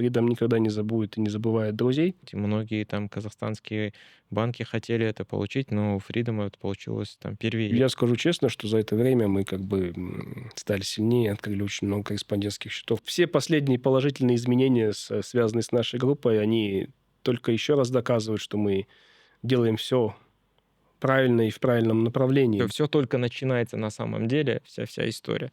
Freedom никогда не забудет и не забывает друзей. Многие там казахстанские банки хотели это получить, но у Freedom это получилось там первее. Я скажу честно, что за это время мы как бы стали сильнее, открыли очень много корреспондентских счетов. Все последние положительные изменения, связанные с нашей группой, они только еще раз доказывают, что мы делаем все правильно и в правильном направлении. Все только начинается на самом деле, вся история.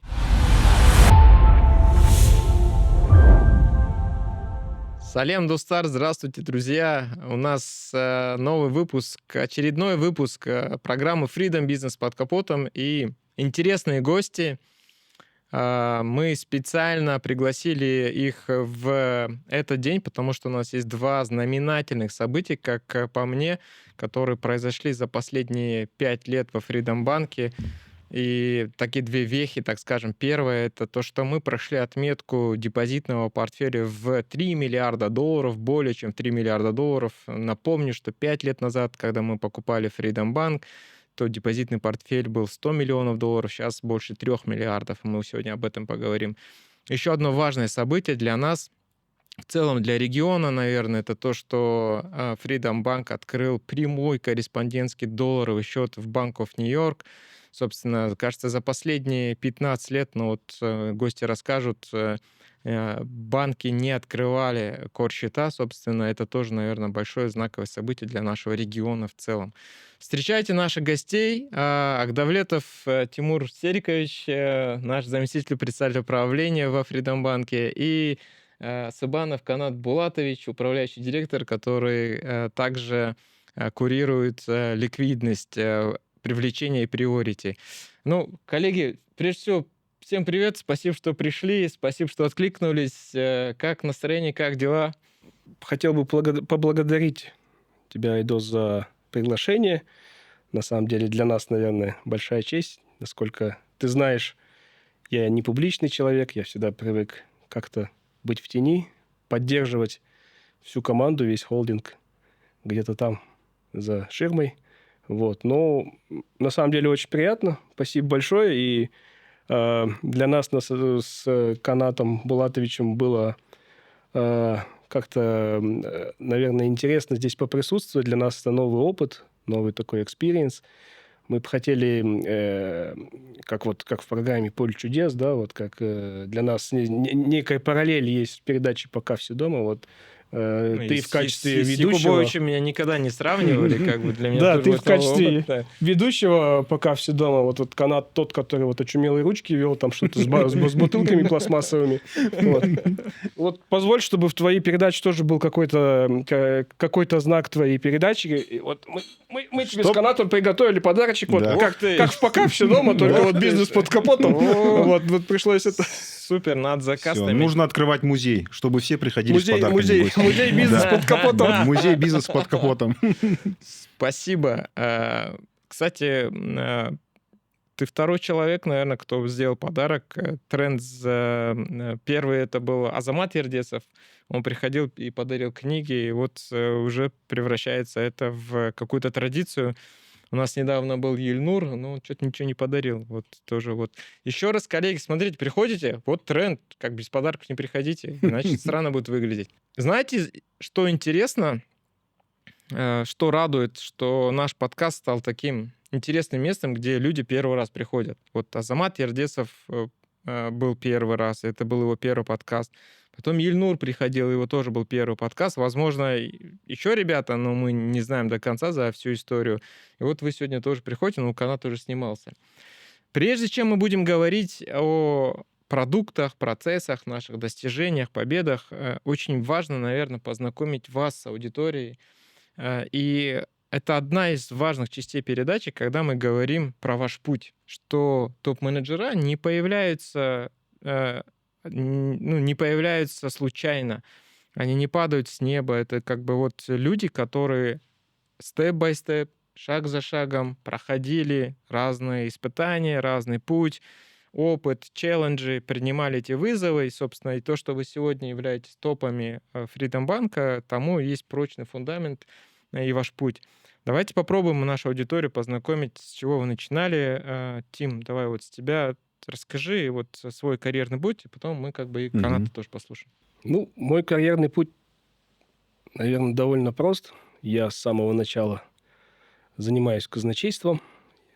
Салем, Достар, здравствуйте, друзья. У нас новый выпуск, очередной выпуск программы Freedom Business под капотом и интересные гости. Мы специально пригласили их в этот день, потому что у нас есть два знаменательных события, как по мне, которые произошли за последние 5 лет во Freedom банке. И такие две вехи, так скажем. Первое — это то, что мы прошли отметку депозитного портфеля в $3 миллиарда, более чем 3 миллиарда долларов. Напомню, что 5 лет назад, когда мы покупали Freedom Bank, то депозитный портфель был $100 миллионов, сейчас больше 3 миллиардов. Мы сегодня об этом поговорим. Еще одно важное событие для нас, в целом для региона, наверное, это то, что Freedom Bank открыл прямой корреспондентский долларовый счет в Bank of New York. Собственно, кажется, за последние 15 лет, гости расскажут, банки не открывали кор-счета. Собственно, это тоже, наверное, большое знаковое событие для нашего региона в целом. Встречайте наших гостей. Агдавлетов Тимур Серикович, наш заместитель председателя правления во Freedom банке, и Сыбанов Канат Булатович, управляющий директор, который также курирует ликвидность, привлечение и приорити. Коллеги, прежде всего, всем привет, спасибо, что пришли, спасибо, что откликнулись. Как настроение, как дела? Хотел бы поблагодарить тебя, Айдос, за приглашение. На самом деле для нас, наверное, большая честь. Насколько ты знаешь, я не публичный человек, я всегда привык как-то быть в тени, поддерживать всю команду, весь холдинг где-то там за ширмой. Но на самом деле очень приятно. Спасибо большое. И для нас с Канатом Булатовичем было как-то, наверное, интересно здесь поприсутствовать. Для нас это новый опыт, новый такой экспириенс. Мы бы хотели, как в программе «Поле чудес», как для нас некая параллель есть в передаче «Пока все дома». Ты в качестве ведущего... С Якубовичем меня никогда не сравнивали, для меня Да, тоже ты в качестве опыт. ведущего «Пока все дома». Канат тот, который очумелые ручки вел, там что-то с бутылками пластмассовыми. Позволь, чтобы в твоей передаче тоже был какой-то знак твоей передачи. Мы тебе с Канатом приготовили подарочек. Как в «Пока все дома», только бизнес под капотом. Пришлось это... Супер, надо заказ. Нужно открывать музей, чтобы все приходили с подарками. Музей бизнес под капотом. Музей бизнес под капотом. Спасибо. Кстати, ты второй человек, наверное, кто сделал подарок. Первый это был Азамат Ердесов. Он приходил и подарил книги, и уже превращается это в какую-то традицию. У нас недавно был Ельнур, но он что-то ничего не подарил. Еще раз, коллеги, смотрите, приходите, тренд, как без подарков не приходите, иначе странно будет выглядеть. Знаете, что интересно, что радует, что наш подкаст стал таким интересным местом, где люди первый раз приходят. Азамат Ердесов был первый раз, это был его первый подкаст. Потом Ельнур приходил, его тоже был первый подкаст. Возможно, еще ребята, но мы не знаем до конца за всю историю. И вы сегодня тоже приходите, но Канат уже снимался. Прежде чем мы будем говорить о продуктах, процессах, наших достижениях, победах, очень важно, наверное, познакомить вас с аудиторией. И это одна из важных частей передачи, когда мы говорим про ваш путь, что топ-менеджера не появляются случайно, они не падают с неба. Это люди, которые степ-бай-степ, шаг за шагом проходили разные испытания, разный путь, опыт, челленджи, принимали эти вызовы. И, собственно, и то, что вы сегодня являетесь топами Freedom банка, тому есть прочный фундамент и ваш путь. Давайте попробуем нашу аудиторию познакомить, с чего вы начинали. Тим, давай с тебя расскажи свой карьерный путь, и потом мы и Каната тоже послушаем. Ну, мой карьерный путь, наверное, довольно прост. Я с самого начала занимаюсь казначейством.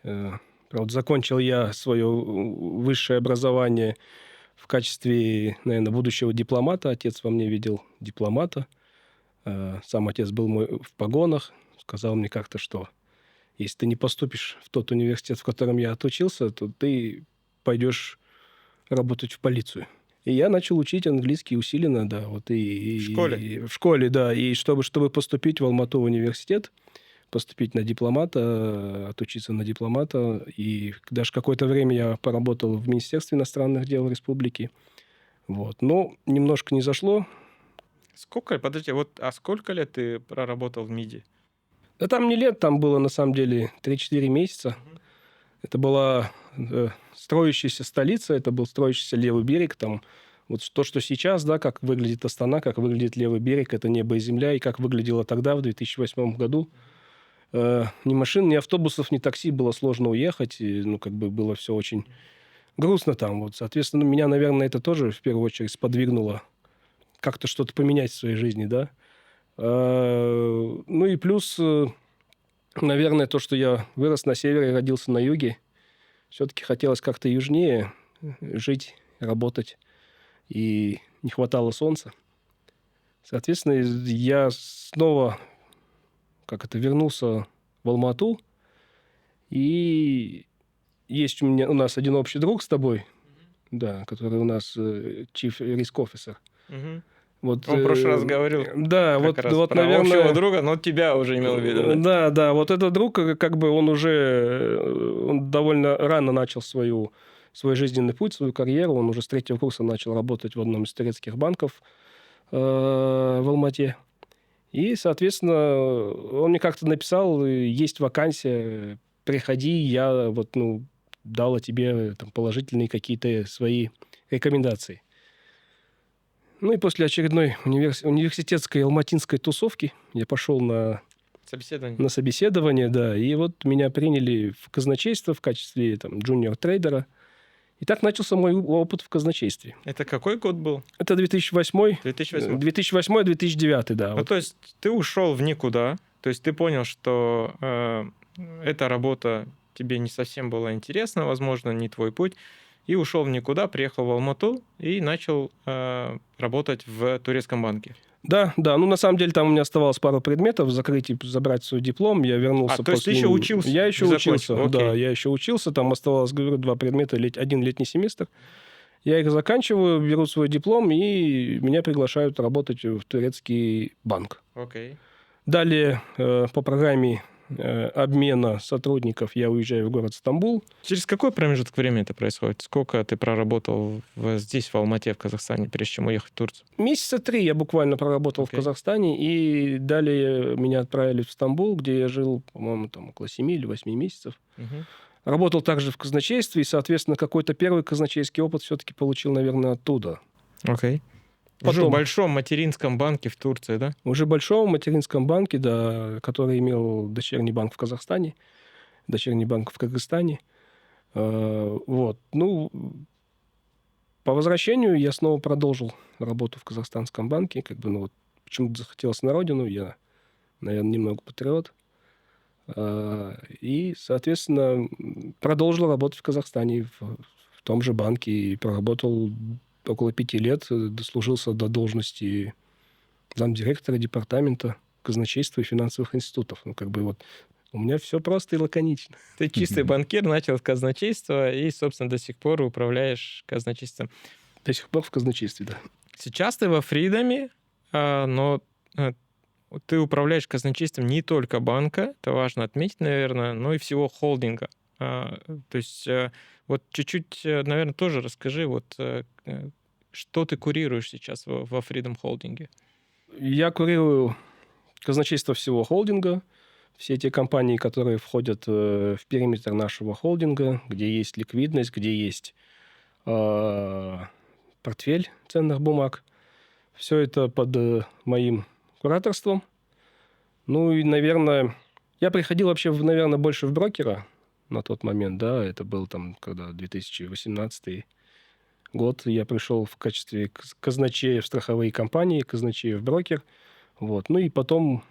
Правда, закончил я свое высшее образование в качестве, наверное, будущего дипломата. Отец во мне видел дипломата. Сам отец был мой в погонах. Сказал мне как-то, что если ты не поступишь в тот университет, в котором я отучился, то ты пойдешь работать в полицию. И я начал учить английский усиленно, да. Вот В школе? в школе, да. И чтобы поступить в Алмату университет, поступить на дипломата, отучиться на дипломата. И даже какое-то время я поработал в Министерстве иностранных дел республики. Вот. Но немножко не зашло. Подожди, вот, а сколько лет ты проработал в МИДе? Да там не лет, там было на самом деле 3-4 месяца. Это была строящаяся столица, это был строящийся левый берег. Там вот то, что сейчас, да, как выглядит Астана, как выглядит левый берег, это небо и земля. И как выглядело тогда, в 2008 году. Ни машин, ни автобусов, ни такси было сложно уехать. И, ну, как бы было все очень грустно там. Вот, соответственно, меня, наверное, это тоже в первую очередь сподвигнуло как-то что-то поменять в своей жизни, да. Ну и плюс, наверное, то, что я вырос на севере, родился на юге. Все-таки хотелось как-то южнее жить, работать. И не хватало солнца. Соответственно, я снова вернулся в Алмату. И есть у нас один общий друг с тобой, да, который у нас Chief Risk Officer. Вот, Он в прошлый раз говорил да, как раз вот, про наверное, общего друга, но тебя уже имел в виду, да? Да, вот этот друг, как бы он довольно рано начал свой жизненный путь, свою карьеру. Он уже с 3-го курса начал работать в одном из турецких банков в Алмате. И, соответственно, он мне как-то написал: есть вакансия, приходи, я вот, дал тебе там положительные какие-то свои рекомендации. Ну и после очередной университетской алматинской тусовки я пошел на собеседование, да, и вот меня приняли в казначейство в качестве там джуниор-трейдера. И так начался мой опыт в казначействе. Это какой год был? Это 2008. 2008. 2008-2009, да. Ну, Вот. то есть ты ушел в никуда, то есть ты понял, что эта работа тебе не совсем была интересна, возможно, не твой путь, и ушел в никуда, приехал в Алмату и начал работать в турецком банке. Да. Ну, на самом деле, там у меня оставалось пару предметов закрыть и забрать свой диплом. Я вернулся то есть ты еще учился? Я еще учился, окей. да. Я еще учился. Там оставалось, говорю, 2 предмета, 1 летний семестр. Я их заканчиваю, беру свой диплом, и меня приглашают работать в турецкий банк. Окей. Далее по программе обмена сотрудников я уезжаю в город Стамбул. Через какой промежуток времени это происходит? Сколько ты проработал здесь, в Алмате, в Казахстане, прежде чем уехать в Турцию? Месяца 3 я буквально проработал в Казахстане, и далее меня отправили в Стамбул, где я жил, по-моему, там около 7 или 8 месяцев. Работал также в казначействе, и, соответственно, какой-то первый казначейский опыт все-таки получил, наверное, оттуда. Окей. Уже в большом материнском банке в Турции, да? Уже в большом материнском банке, да, который имел дочерний банк в Казахстане, дочерний банк в Кыргызстане. Вот. Ну, по возвращению я снова продолжил работу в казахстанском банке. Почему-то захотелось на родину. Я, наверное, немного патриот. И, соответственно, продолжил работать в Казахстане в том же банке. И проработал около 5 лет, дослужился до должности замдиректора департамента казначейства и финансовых институтов. У меня все просто и лаконично. Ты чистый банкир, начал с казначейства и, собственно, до сих пор управляешь казначейством. До сих пор в казначействе, да. Сейчас ты во Фридоме, но ты управляешь казначейством не только банка, это важно отметить, наверное, но и всего холдинга. То есть вот чуть-чуть, наверное, тоже расскажи, что ты курируешь сейчас во Freedom Холдинге? Я курирую казначейство всего холдинга, все те компании, которые входят в периметр нашего холдинга, где есть ликвидность, где есть портфель ценных бумаг. Все это под моим кураторством. Ну и, наверное, я приходил вообще, наверное, больше в брокера на тот момент, да, это был там, когда 2018 год я пришел в качестве казначея в страховые компании, казначея в брокер. Вот. Ну и потом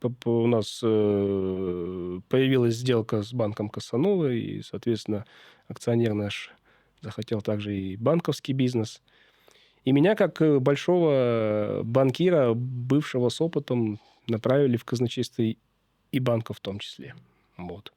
у нас появилась сделка с банком Касанова, и, соответственно, акционер наш захотел также и банковский бизнес. И меня, как большого банкира, бывшего с опытом, направили в казначейство и банка в том числе. Вот.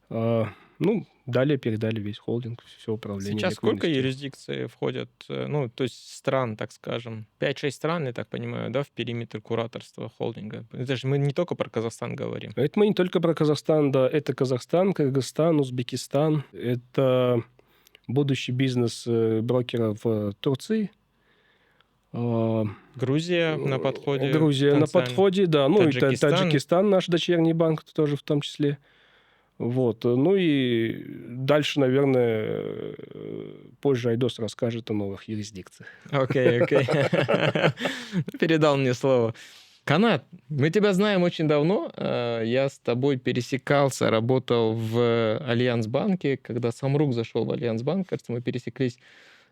Ну, далее передали весь холдинг, все управление. Сейчас сколько ликвидностью. юрисдикций входят, ну, то есть стран, так скажем? 5-6 стран, я так понимаю, да, в периметр кураторства холдинга? Это же мы не только про Казахстан говорим. Это мы не только про Казахстан, да. Это Казахстан, Кыргызстан, Узбекистан. Это будущий бизнес брокера в Турции. Грузия на подходе. Грузия на потенциально. подходе, да. Ну, и Таджикистан. Таджикистан, наш дочерний банк тоже в том числе. Вот. Ну и дальше, наверное, позже Айдос расскажет о новых юрисдикциях. Окей. Передал мне слово. Канат, мы тебя знаем очень давно. Я с тобой пересекался, работал в Альянс-банке. Когда Самрук зашел в Альянс-банк, кажется, мы пересеклись.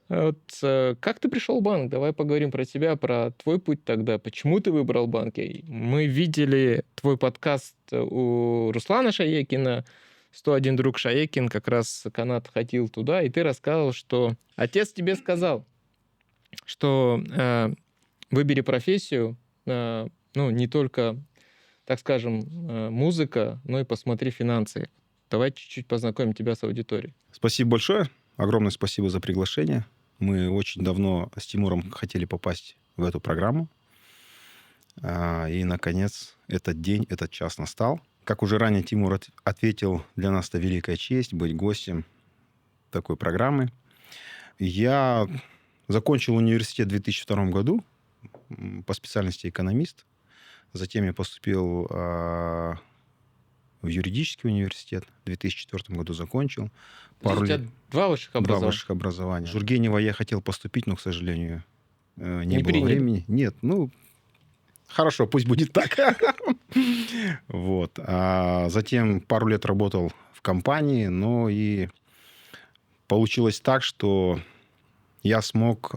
Вот, как ты пришел в банк? Давай поговорим про тебя, про твой путь тогда. Почему ты выбрал банк? Мы видели твой подкаст у Руслана Шаекина, 101 друг Шаекин, как раз Канат ходил туда, и ты рассказывал, что отец тебе сказал, что выбери профессию, ну, не только, так скажем, музыка, но и посмотри финансы. Давай чуть-чуть познакомим тебя с аудиторией. Спасибо большое. Огромное спасибо за приглашение. Мы очень давно с Тимуром хотели попасть в эту программу. И, наконец, этот день, этот час настал. Как уже ранее Тимур ответил, для нас это великая честь быть гостем такой программы. Я закончил университет в 2002 году по специальности экономист. Затем я поступил в юридический университет. В 2004 году закончил. У тебя два высших образования? Два высших образования. В Жургенева я хотел поступить, но, к сожалению, не было приняли. времени. Нет, ну, хорошо, пусть будет так. Вот. А затем пару лет работал в компании, но и получилось так, что я смог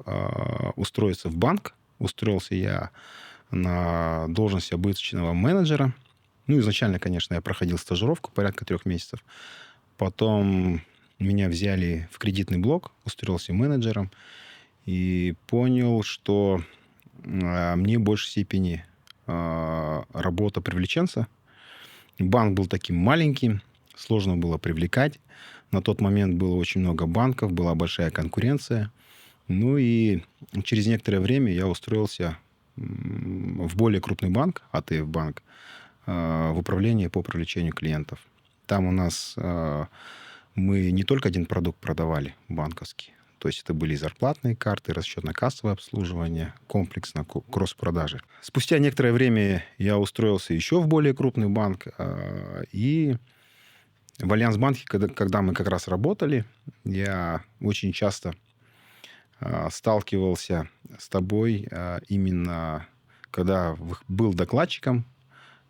устроиться в банк. Устроился я на должность обычного менеджера. Ну, изначально, конечно, я проходил стажировку порядка 3 месяцев. Потом меня взяли в кредитный блок, устроился менеджером и понял, что мне в большей степени работа привлеченца. Банк был таким маленьким, сложно было привлекать. На тот момент было очень много банков, была большая конкуренция. Ну и через некоторое время я устроился в более крупный банк, АТФ банк, в управление по привлечению клиентов. Там у нас мы не только один продукт продавали банковский. То есть это были зарплатные карты, расчетно-кассовое обслуживание, комплексно, кросс-продажи. Спустя некоторое время я устроился еще в более крупный банк. И в Альянс-банке, когда мы как раз работали, я очень часто сталкивался с тобой именно когда был докладчиком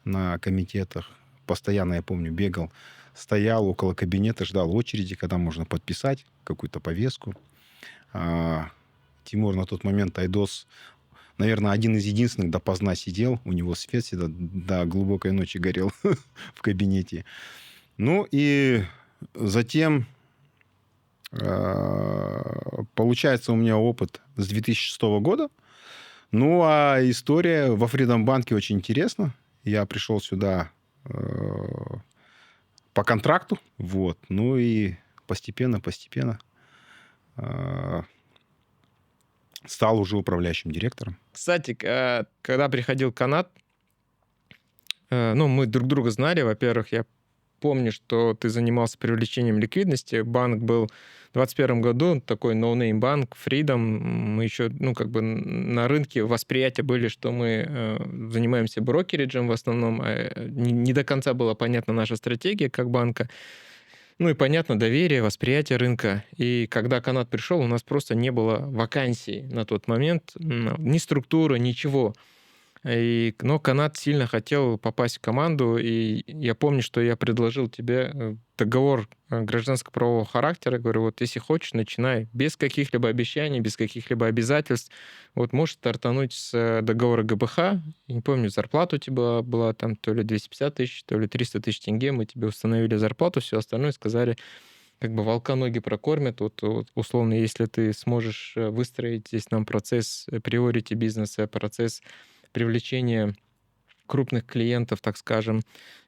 на комитетах. Постоянно, я помню, бегал, стоял около кабинета, ждал очереди, когда можно подписать какую-то повестку. Тимур на тот момент, Айдос, наверное, один из единственных допоздна сидел. У него свет всегда до глубокой ночи горел в кабинете. Ну и затем, получается, у меня опыт с 2006 года. Ну, а история во Freedom банке очень интересна. Я пришел сюда по контракту. Вот. Ну и постепенно стал уже управляющим директором. Кстати, когда приходил Канат, ну, мы друг друга знали. Во-первых, я помню, что ты занимался привлечением ликвидности. Банк был в 2021 году, такой ноунейм банк, Freedom. Мы еще, ну, как бы на рынке восприятия были, что мы занимаемся брокериджем в основном. Не до конца была понятна наша стратегия как банка. Ну и понятно, доверие, восприятие рынка. И когда Канат пришел, у нас просто не было вакансий на тот момент, ни структуры, ничего. Но Канат сильно хотел попасть в команду, и я помню, что я предложил тебе договор гражданско-правового характера. Говорю, вот если хочешь, начинай без каких-либо обещаний, без каких-либо обязательств. Вот можешь стартануть с договора ГБХ. Я не помню, зарплата у тебя была там то ли 250 тысяч, то ли 300 тысяч тенге. Мы тебе установили зарплату, все остальное сказали, как бы волка ноги прокормят. Вот, условно, если ты сможешь выстроить здесь нам процесс приорити бизнеса, процесс привлечения крупных клиентов, так скажем,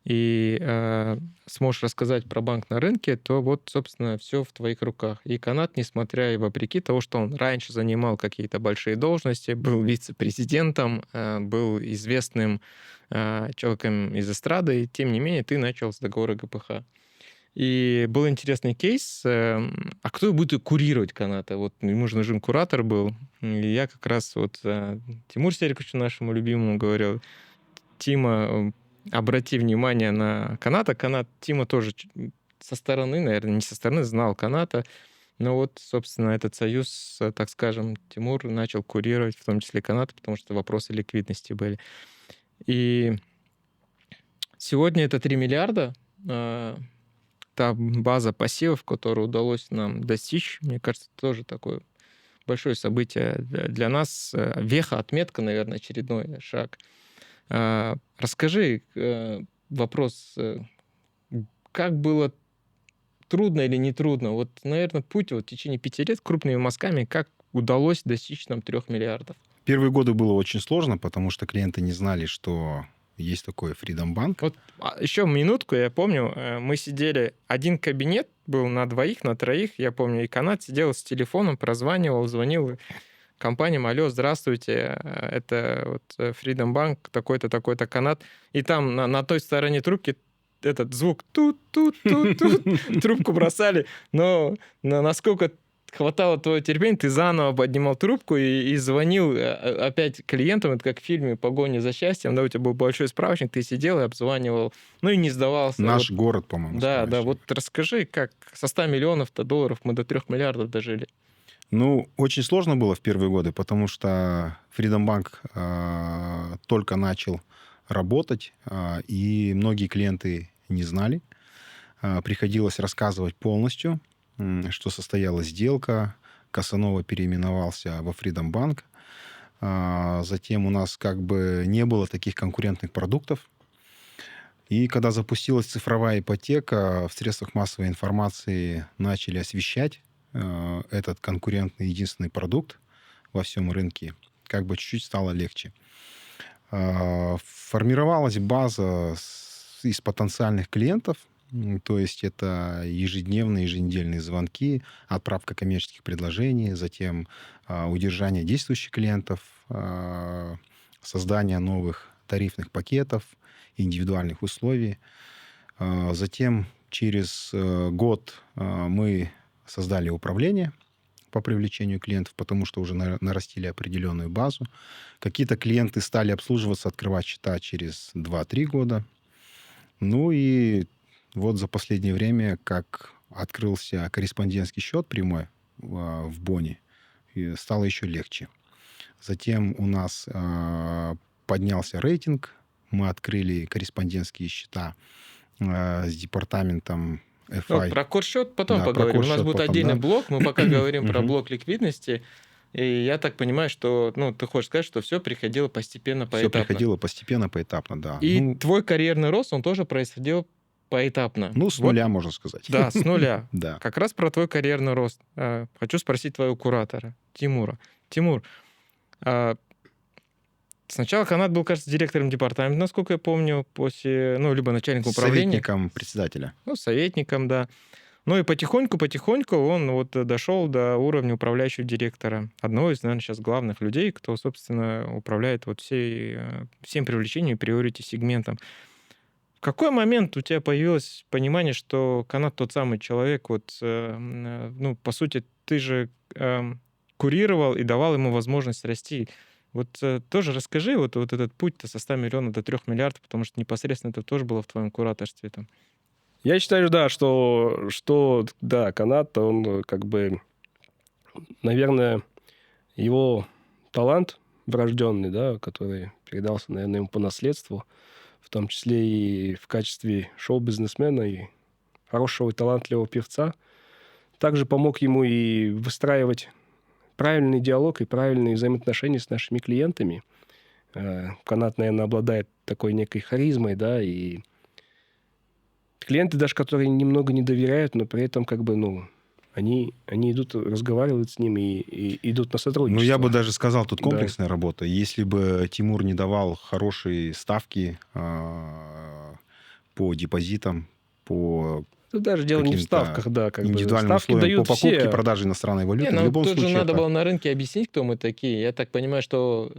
и сможешь рассказать про банк на рынке, то вот, собственно, все в твоих руках. И Канат, несмотря и вопреки того, что он раньше занимал какие-то большие должности, был вице-президентом, был известным человеком из эстрады, тем не менее, ты начал с договора ГПХ. И был интересный кейс. А кто будет курировать Каната? Вот ему же нужен куратор был. И я как раз вот Тимуру Сериковичу нашему любимому говорил: Тима, обрати внимание на Каната. Тима тоже со стороны, наверное, не со стороны, знал Каната. Но вот, собственно, этот союз, так скажем, Тимур начал курировать, в том числе Каната, потому что вопросы ликвидности были. И сегодня это 3 миллиарда. Та база пассивов, которую удалось нам достичь, мне кажется, тоже такое большое событие для нас. Веха, отметка, наверное, очередной шаг. Расскажи вопрос, как было трудно или не трудно? Вот, наверное, путь вот в течение 5 лет крупными мазками, как удалось достичь нам 3 миллиардов? Первые годы было очень сложно, потому что клиенты не знали, что есть такой Freedom Bank. Вот еще минутку, я помню, мы сидели, один кабинет был на двоих, на троих, я помню, и Канат сидел с телефоном, прозванивал, звонил компаниям: алло, здравствуйте, это вот Freedom Bank, такой-то, такой-то Канат. И там на той стороне трубки этот звук тут-тут-тут-тут, трубку бросали, но насколько хватало твоего терпения, ты заново поднимал трубку и звонил опять клиентам. Это как в фильме «Погоня за счастьем», да, у тебя был большой справочник, ты сидел и обзванивал, ну и не сдавался. Наш Вот. город, по-моему, Да, справочник. вот расскажи, как со 100 миллионов-то долларов мы до 3 миллиардов дожили. Ну, очень сложно было в первые годы, потому что Freedom Bank только начал работать, и многие клиенты не знали. Приходилось рассказывать полностью, что состоялась сделка. Касанова переименовался во Freedom Bank. Затем у нас как бы не было таких конкурентных продуктов. И когда запустилась цифровая ипотека, в средствах массовой информации начали освещать этот конкурентный единственный продукт во всем рынке, как бы чуть-чуть стало легче. Формировалась база из потенциальных клиентов, то есть это ежедневные, еженедельные звонки, отправка коммерческих предложений, затем удержание действующих клиентов, создание новых тарифных пакетов, индивидуальных условий. Затем через год мы создали управление по привлечению клиентов, потому что уже нарастили определенную базу. Какие-то клиенты стали обслуживаться, открывать счета через 2-3 года. Ну и вот за последнее время, как открылся корреспондентский счет прямой в Бонне, стало еще легче. Затем у нас поднялся рейтинг. Мы открыли корреспондентские счета с департаментом FI. Ну, про курсчет потом поговорим. У нас будет потом, отдельный да. блок. Мы пока говорим про блок ликвидности. И я так понимаю, что, ну, ты хочешь сказать, что все приходило постепенно, Все поэтапно. приходило постепенно, поэтапно, да. И твой карьерный рост, он тоже происходил поэтапно. Ну, с нуля, можно сказать. Да, с нуля. Да. Как раз про твой карьерный рост. Хочу спросить твоего куратора, Тимура. Тимур, сначала Канат был, кажется, директором департамента, насколько я помню, после, ну, либо начальником управления. Советником председателя. Ну, советником, да. Ну и потихоньку он вот дошел до уровня управляющего директора. Одного из, наверное, сейчас главных людей, кто, собственно, управляет вот всем привлечением и приорити-сегментом. В какой момент у тебя появилось понимание, что Канат тот самый человек, вот, ну, по сути, ты же курировал и давал ему возможность расти. Вот тоже расскажи вот этот путь-то со 100 миллионов до 3 миллиардов, потому что непосредственно это тоже было в твоем кураторстве там. Я считаю, да, что да, Канат, он как бы, наверное, его талант врожденный, да, который передался, наверное, ему по наследству, в том числе и в качестве шоу-бизнесмена и хорошего и талантливого певца. Также помог ему и выстраивать правильный диалог и правильные взаимоотношения с нашими клиентами. Канат, наверное, обладает такой некой харизмой, да, и клиенты даже, которые немного не доверяют, но при этом как бы, ну, они идут, разговаривают с ними и идут на Ну, сотрудничество. я бы даже сказал, тут Да. комплексная работа. Если бы Тимур не давал хорошие ставки по депозитам, по Тут даже дело не в каким-то ставках, да, как бы индивидуальным ставки условиям по дают покупке и все. продаже иностранной валюты, Не, в ну любом тут же случае надо это... было на рынке объяснить, кто мы такие. Я так понимаю, что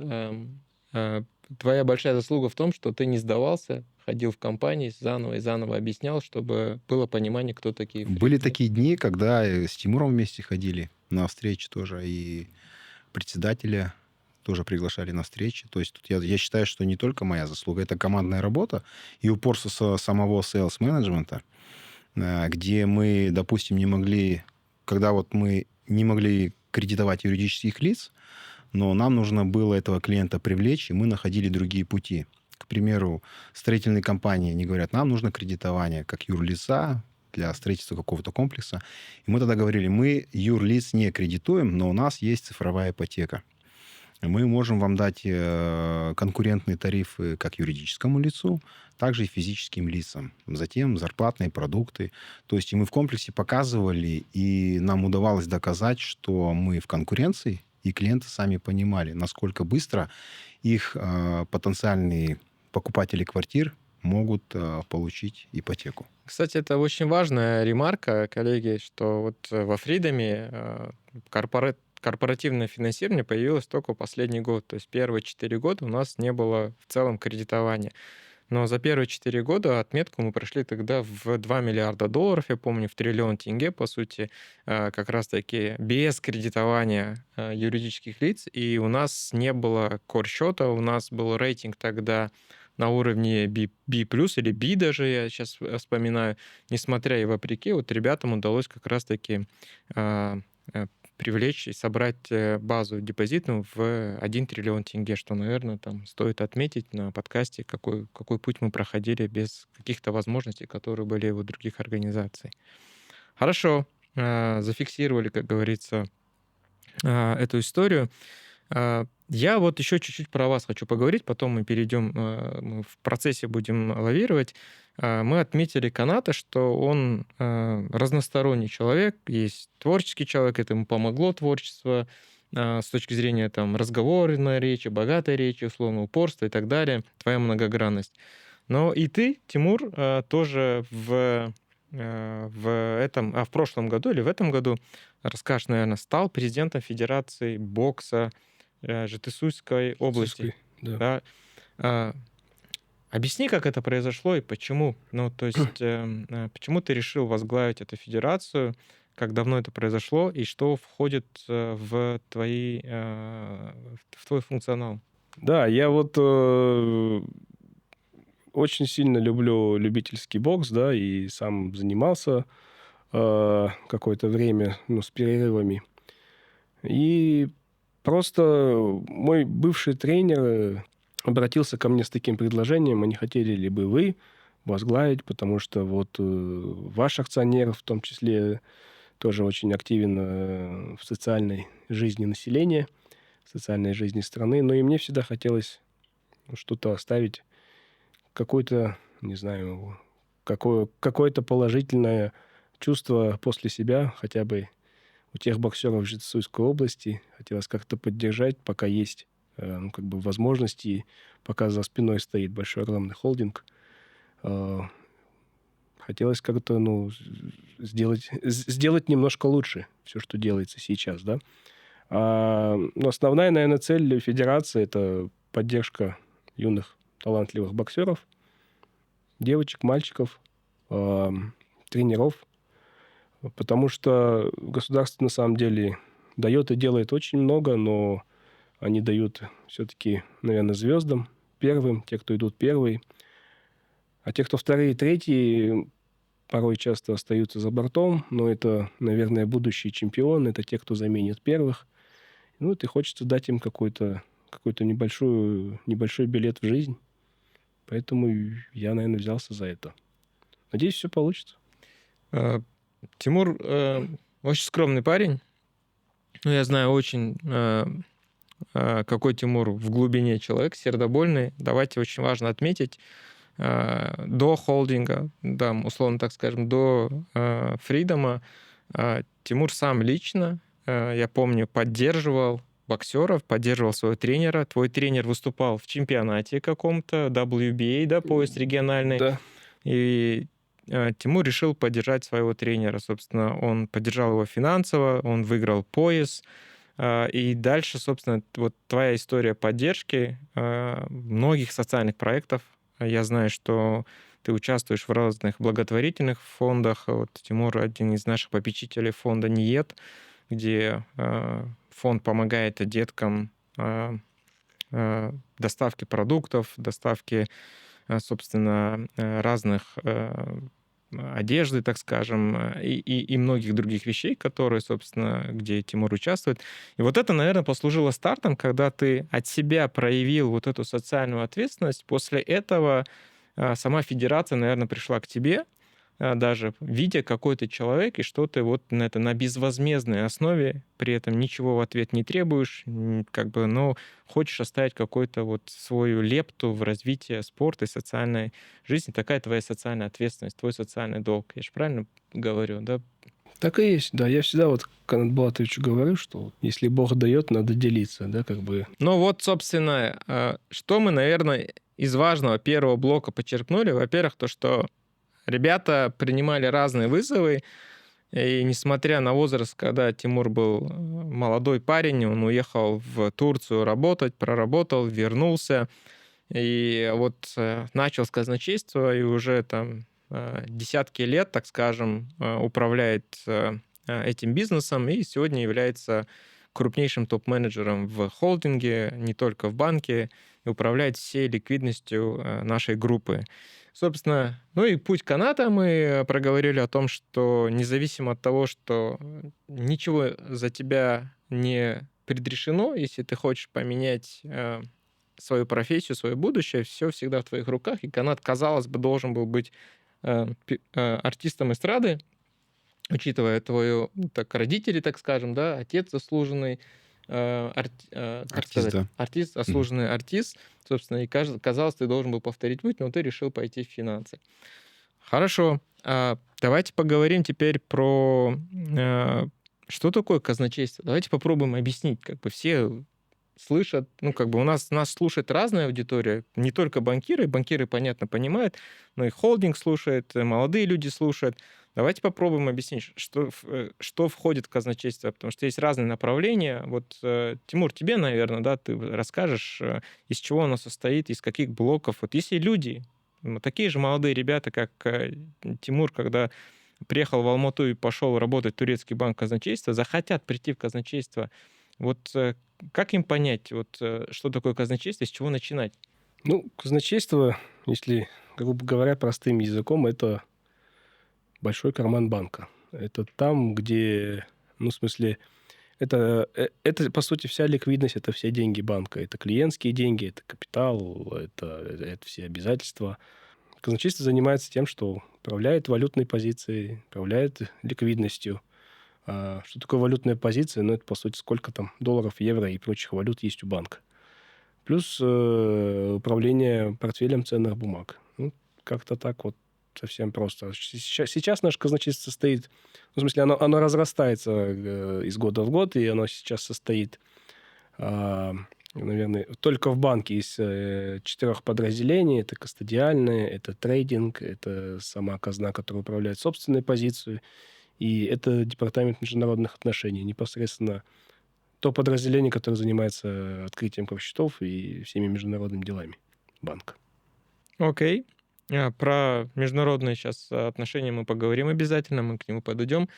твоя большая заслуга в том, что ты не сдавался, ходил в компании, заново и заново объяснял, чтобы было понимание, кто такие Были фрилансеры. такие дни, когда с Тимуром вместе ходили на встречи тоже, и председателя тоже приглашали на встречи. То есть тут я считаю, что не только моя заслуга, это командная работа и упорство самого sales-менеджмента, где мы, допустим, не могли, когда вот мы не могли кредитовать юридических лиц, но нам нужно было этого клиента привлечь, и мы находили другие пути. К примеру, строительные компании, они говорят, нам нужно кредитование как юрлица для строительства какого-то комплекса. И мы тогда говорили, мы юрлиц не кредитуем, но у нас есть цифровая ипотека. Мы можем вам дать конкурентные тарифы как юридическому лицу, также и физическим лицам. Затем зарплатные продукты. То есть и мы в комплексе показывали, и нам удавалось доказать, что мы в конкуренции, и клиенты сами понимали, насколько быстро их потенциальные покупатели квартир могут получить ипотеку. Кстати, это очень важная ремарка, коллеги, что вот во Фридоме корпоративное финансирование появилось только в последний год. То есть первые 4 года у нас не было в целом кредитования. Но за первые 4 года отметку мы прошли тогда в 2 миллиарда долларов, я помню, в триллион тенге, по сути, как раз-таки без кредитования юридических лиц. И у нас не было кор-счета, у нас был рейтинг тогда на уровне B+, или B даже, я сейчас вспоминаю. Несмотря и вопреки, вот ребятам удалось как раз-таки привлечь и собрать базу депозитную в 1 триллион тенге, что, наверное, там стоит отметить на подкасте, какой путь мы проходили без каких-то возможностей, которые были у других организаций. Хорошо, зафиксировали, как говорится, эту историю. Я вот еще чуть-чуть про вас хочу поговорить, потом мы перейдем, мы в процессе будем лавировать. Мы отметили Каната, что он разносторонний человек, есть творческий человек, это ему помогло творчество с точки зрения там разговорной речи, богатой речи, условно, упорства и так далее, твоя многогранность. Но и ты, Тимур, тоже в прошлом году или в этом году, расскажешь, наверное, стал президентом Федерации бокса Жетысуйской области. Да. Да. Объясни, как это произошло и почему. Ну, то есть, почему ты решил возглавить эту федерацию, как давно это произошло и что входит в твой функционал? Да, я вот очень сильно люблю любительский бокс, да, и сам занимался какое-то время, ну, с перерывами. И просто мой бывший тренер обратился ко мне с таким предложением, а не хотели ли бы вы возглавить, потому что вот ваш акционер в том числе тоже очень активен в социальной жизни населения, в социальной жизни страны. Но и мне всегда хотелось что-то оставить, какое-то, не знаю, какое-то положительное чувство после себя, хотя бы у тех боксеров в Жетысуйской области. Хотелось как-то поддержать, пока есть ну, как бы возможности, пока за спиной стоит большой огромный холдинг. Хотелось как-то, ну, сделать немножко лучше все, что делается сейчас, да. Но основная, наверное, цель федерации – это поддержка юных талантливых боксеров, девочек, мальчиков, тренеров, потому что государство на самом деле дает и делает очень много, но они дают все-таки, наверное, звездам первым, те, кто идут первые. А те, кто вторые и третьи, порой часто остаются за бортом, но это, наверное, будущие чемпионы, это те, кто заменит первых. Ну, и хочется дать им какой-то какой-то небольшой билет в жизнь. Поэтому я, наверное, взялся за это. Надеюсь, все получится. Тимур очень скромный парень. Ну, я знаю очень, какой Тимур в глубине человек, сердобольный. Давайте очень важно отметить, до холдинга, да, условно так скажем, до Фридома, Тимур сам лично, я помню, поддерживал боксеров, поддерживал своего тренера. Твой тренер выступал в чемпионате каком-то, WBA, да, пояс региональный. Да. И Тимур решил поддержать своего тренера. Собственно, он поддержал его финансово, он выиграл пояс. И дальше, собственно, вот твоя история поддержки многих социальных проектов. Я знаю, что ты участвуешь в разных благотворительных фондах. Вот Тимур один из наших попечителей фонда НИЕТ, где фонд помогает деткам доставки продуктов, доставки, собственно, разных одежды, так скажем, и многих других вещей, которые, собственно, где Тимур участвует. И вот это, наверное, послужило стартом, когда ты от себя проявил вот эту социальную ответственность. После этого сама федерация, наверное, пришла к тебе, даже видя, какой ты человек, и что ты вот на безвозмездной основе, при этом ничего в ответ не требуешь, как бы, но хочешь оставить какую-то вот свою лепту в развитие спорта и социальной жизни. Такая твоя социальная ответственность, твой социальный долг. Я же правильно говорю, да? Так и есть, да. Я всегда вот Канат Булатовичу говорю, что если Бог дает, надо делиться, да, как бы. Ну вот, собственно, что мы, наверное, из важного первого блока подчеркнули. Во-первых, то, что ребята принимали разные вызовы, и несмотря на возраст, когда Тимур был молодой парень, он уехал в Турцию работать, проработал, вернулся, и вот начал с казначейства, и уже там десятки лет, так скажем, управляет этим бизнесом, и сегодня является крупнейшим топ-менеджером в холдинге, не только в банке, и управляет всей ликвидностью нашей группы. Собственно, ну и путь каната мы проговорили о том, что независимо от того, что ничего за тебя не предрешено, если ты хочешь поменять свою профессию, свое будущее, все всегда в твоих руках, и канат, казалось бы, должен был быть артистом эстрады, учитывая твою, так, родители, так скажем, да, отец заслуженный, Артист, да. артист, заслуженный артист, собственно, и казалось, ты должен был повторить путь, но ты решил пойти в финансы. Хорошо, давайте поговорим теперь про что такое казначейство. Давайте попробуем объяснить, как бы все слышат, ну, как бы у нас слушает разная аудитория, не только банкиры, понятно, понимают, но и холдинг слушает, молодые люди слушают. Давайте попробуем объяснить, что входит в казначейство, потому что есть разные направления. Вот, Тимур, тебе, наверное, да, ты расскажешь, из чего оно состоит, из каких блоков. Вот если люди, такие же молодые ребята, как Тимур, когда приехал в Алмату и пошел работать в турецкий банк казначейства, захотят прийти в казначейство, вот как им понять, вот, что такое казначейство, с чего начинать? Ну, казначейство, если, грубо говоря, простым языком, это большой карман банка. Это там, где, ну, в смысле, это, по сути, вся ликвидность, это все деньги банка. Это клиентские деньги, это капитал, это все обязательства. Казначейство занимается тем, что управляет валютной позицией, управляет ликвидностью. Что такое валютная позиция? Ну, это, по сути, сколько там долларов, евро и прочих валют есть у банка. Плюс управление портфелем ценных бумаг. Ну, как-то так вот совсем просто. Сейчас наше казначейство состоит... Ну, в смысле, оно разрастается из года в год, и оно сейчас состоит, наверное, только в банке из 4 подразделений. Это кастодиальное, это трейдинг, это сама казна, которая управляет собственной позицией, и это департамент международных отношений, непосредственно то подразделение, которое занимается открытием счетов и всеми международными делами банка. Окей. Про международные сейчас отношения мы поговорим обязательно, мы к нему подойдем.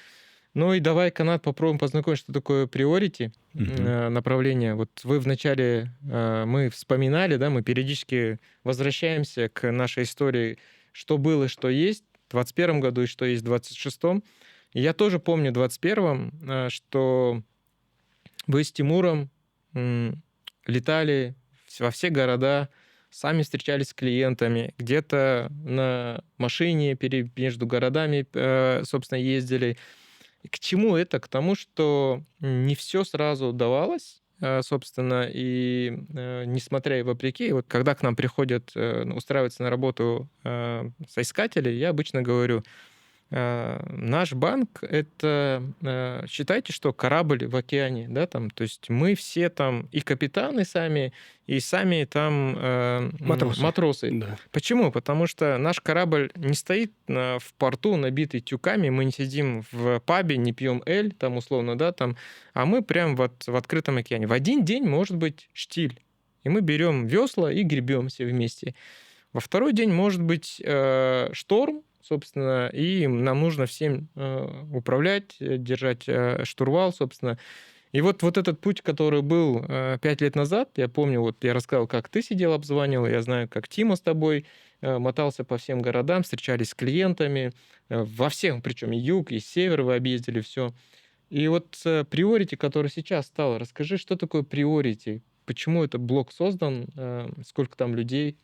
Ну и давай, Канат, попробуем познакомить, что такое priority направление. Вот вы вначале, мы вспоминали, да, мы периодически возвращаемся к нашей истории, что было, что есть в 2021 году и что есть в 2026. И я тоже помню в 2021, что вы с Тимуром летали во все города, сами встречались с клиентами, где-то на машине между городами, собственно, ездили. И к чему это? К тому, что не все сразу удавалось, собственно, и несмотря и вопреки, вот когда к нам приходят устраиваться на работу соискатели, я обычно говорю, наш банк — это, считайте, что корабль в океане, да, там, то есть мы все там и капитаны сами, и сами там Матросы. матросы. Да. Почему? Потому что наш корабль не стоит в порту, набитый тюками, мы не сидим в пабе, не пьем эль, там, условно, да, там, а мы прям вот в открытом океане. В один день может быть штиль, и мы берем весла и гребем все вместе. Во второй день может быть шторм, собственно, и нам нужно всем управлять, держать штурвал, собственно. И вот этот путь, который был 5 лет назад, я помню, вот я рассказал, как ты сидел, обзванивал, я знаю, как Тима с тобой мотался по всем городам, встречались с клиентами, во всех, причем и юг, и север вы объездили, все. И вот приорити, который сейчас стал, расскажи, что такое приорити, почему этот блок создан, сколько там людей.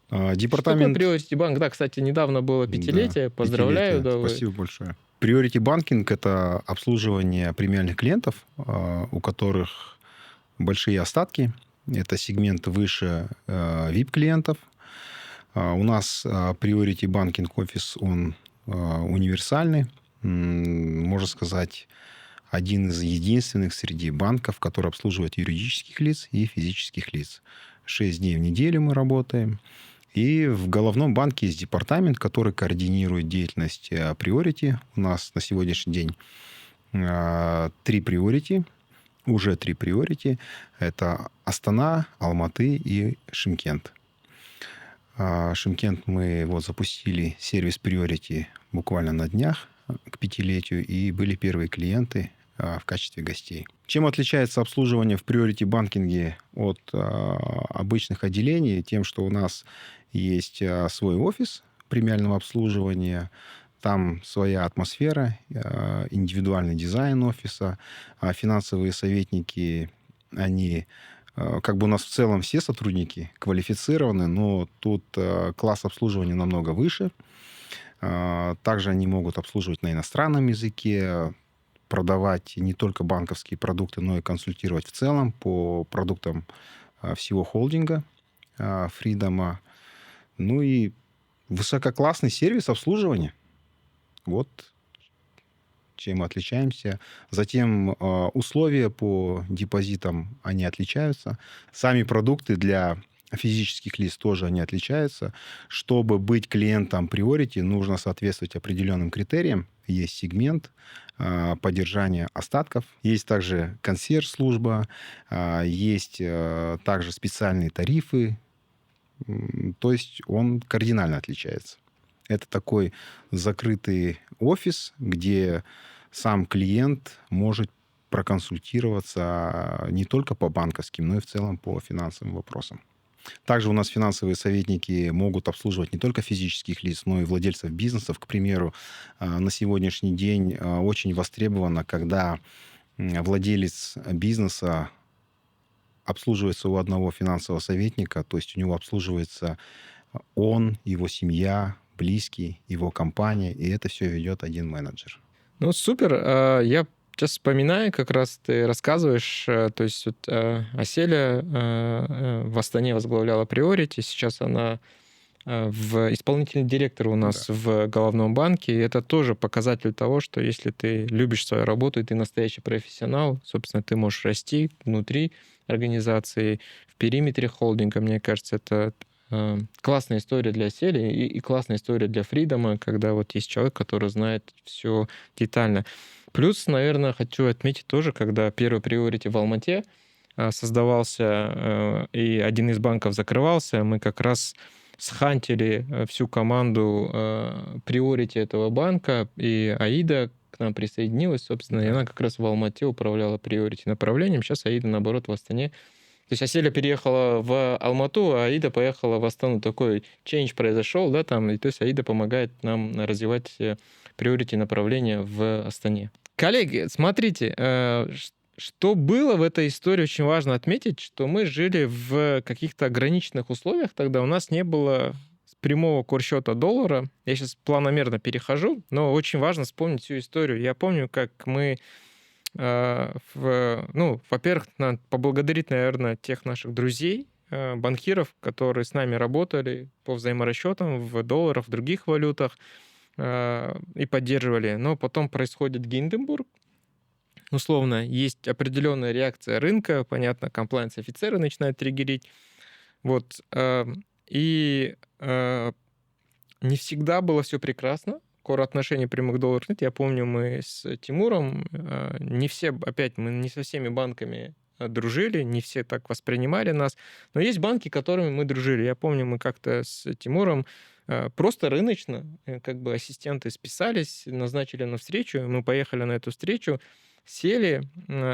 Что такое Департамент... Priority Bank? Да, кстати, недавно было Да, пятилетие. Поздравляю. Да, вы. Спасибо большое. Priority Banking — это обслуживание премиальных клиентов, у которых большие остатки. Это сегмент выше VIP-клиентов. У нас Priority Banking офис, он универсальный. Можно сказать, один из единственных среди банков, который обслуживает юридических лиц и физических лиц. 6 дней в неделю мы работаем. И в головном банке есть департамент, который координирует деятельность Priority. У нас на сегодняшний день 3 Priority, уже 3 Priority. Это Астана, Алматы и Шымкент. Шымкент мы вот запустили сервис Priority буквально на днях к 5-летию, и были первые клиенты в качестве гостей. Чем отличается обслуживание в Priority банкинге от обычных отделений? Тем, что у нас есть свой офис премиального обслуживания, там своя атмосфера, индивидуальный дизайн офиса, финансовые советники, они... Как бы у нас в целом все сотрудники квалифицированы, но тут класс обслуживания намного выше. Также они могут обслуживать на иностранном языке, продавать не только банковские продукты, но и консультировать в целом по продуктам всего холдинга Freedom. Ну и высококлассный сервис обслуживания. Вот чем мы отличаемся. Затем условия по депозитам, они отличаются. Сами продукты для физических лиц тоже они отличаются. Чтобы быть клиентом Priority, нужно соответствовать определенным критериям. Есть сегмент поддержания остатков. Есть также консьерж-служба. Есть также специальные тарифы. То есть он кардинально отличается. Это такой закрытый офис, где сам клиент может проконсультироваться не только по банковским, но и в целом по финансовым вопросам. Также у нас финансовые советники могут обслуживать не только физических лиц, но и владельцев бизнесов. К примеру, на сегодняшний день очень востребовано, когда владелец бизнеса обслуживается у одного финансового советника, то есть у него обслуживается он, его семья, близкий, его компания, и это все ведет один менеджер. Ну, супер. Я сейчас вспоминаю, как раз ты рассказываешь, то есть вот Аселя в Астане возглавляла Priority, сейчас она исполнительный директор у нас в головном банке, и это тоже показатель того, что если ты любишь свою работу, и ты настоящий профессионал, собственно, ты можешь расти внутри организации, в периметре холдинга. Мне кажется, это классная история для Сели и классная история для Фридома, когда вот есть человек, который знает все детально. Плюс, наверное, хочу отметить тоже, когда первый Priority в Алмате создавался и один из банков закрывался, мы как раз схантили всю команду Priority этого банка, и Аида к нам присоединилась, собственно, и она как раз в Алмате управляла Priority направлением. Сейчас Аида, наоборот, в Астане. То есть Аселя переехала в Алмату, а Аида поехала в Астану. Такой change произошел, да, там, и то есть Аида помогает нам развивать Priority направление в Астане. Коллеги, смотрите, Что было в этой истории, очень важно отметить, что мы жили в каких-то ограниченных условиях тогда. У нас не было прямого курс-счета доллара. Я сейчас планомерно перехожу, но очень важно вспомнить всю историю. Я помню, как мы, во-первых, надо поблагодарить, наверное, тех наших друзей, банкиров, которые с нами работали по взаиморасчетам в долларах, в других валютах и поддерживали. Но потом происходит Гинденбург. Условно, есть определенная реакция рынка, понятно, комплайнс-офицеры начинают триггерить. Вот. И не всегда было все прекрасно. Кор отношений прямых долларов нет. Я помню, мы с Тимуром, не все, опять, мы не со всеми банками дружили, не все так воспринимали нас. Но есть банки, с которыми мы дружили. Я помню, мы как-то с Тимуром просто рыночно, как бы ассистенты списались, назначили на встречу, мы поехали на эту встречу, сели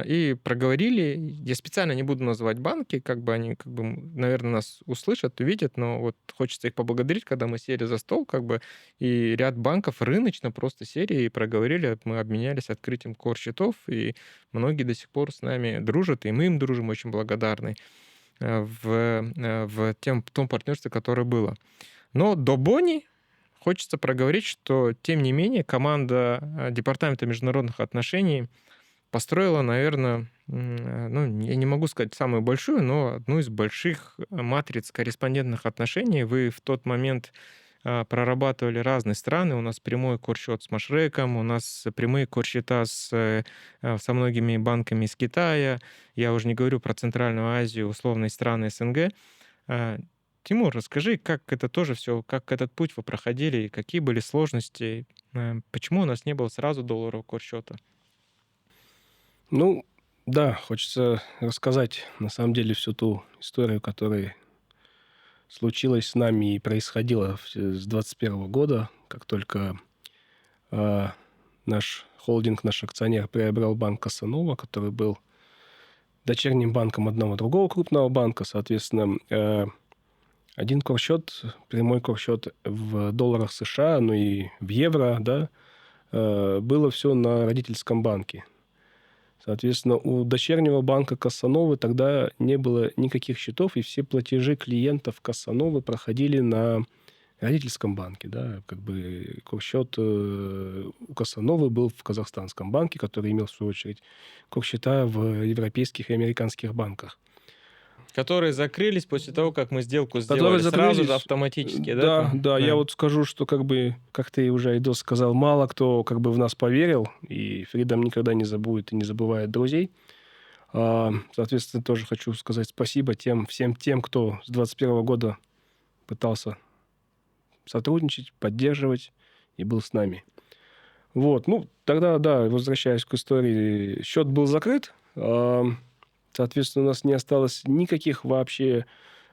и проговорили. Я специально не буду называть банки, как бы они, как бы, наверное, нас услышат, увидят, но вот хочется их поблагодарить, когда мы сели за стол, как бы, и ряд банков рыночно просто сели и проговорили, мы обменялись открытием кор-счетов, и многие до сих пор с нами дружат, и мы им дружим, очень благодарны в том партнерстве, которое было. Но до Бонни хочется проговорить, что, тем не менее, команда Департамента международных отношений построила, наверное, я не могу сказать самую большую, но одну из больших матриц корреспондентных отношений. Вы в тот момент прорабатывали разные страны. У нас прямой курс-счет с Машреком, у нас прямые курс-счета со многими банками из Китая. Я уже не говорю про Центральную Азию, условные страны СНГ. Тимур, расскажи, как это тоже все, как этот путь вы проходили, и какие были сложности, почему у нас не было сразу долларового курс-счета? Ну, да, хочется рассказать, на самом деле, всю ту историю, которая случилась с нами и происходила с 2021 года, как только наш холдинг, наш акционер приобрел банк Касанова, который был дочерним банком одного другого крупного банка. Соответственно, один курс-счет, прямой курс-счет в долларах США, ну и в евро, да, было все на родительском банке. Соответственно, у дочернего банка Кассановы тогда не было никаких счетов, и все платежи клиентов Кассановы проходили на родительском банке. Да? Как бы курс-счет у Кассановы был в казахстанском банке, который имел, в свою очередь, курс-счета в европейских и американских банках. Которые закрылись после того, как мы сделку сделали, сразу же автоматически, да? Да, я вот скажу, что как бы, как ты уже, Айдос, сказал, мало кто как бы в нас поверил, и Freedom никогда не забудет и не забывает друзей. Соответственно, тоже хочу сказать спасибо всем тем, кто с 2021 года пытался сотрудничать, поддерживать и был с нами. Вот, ну, тогда, да, возвращаясь к истории, счет был закрыт. Соответственно, у нас не осталось никаких вообще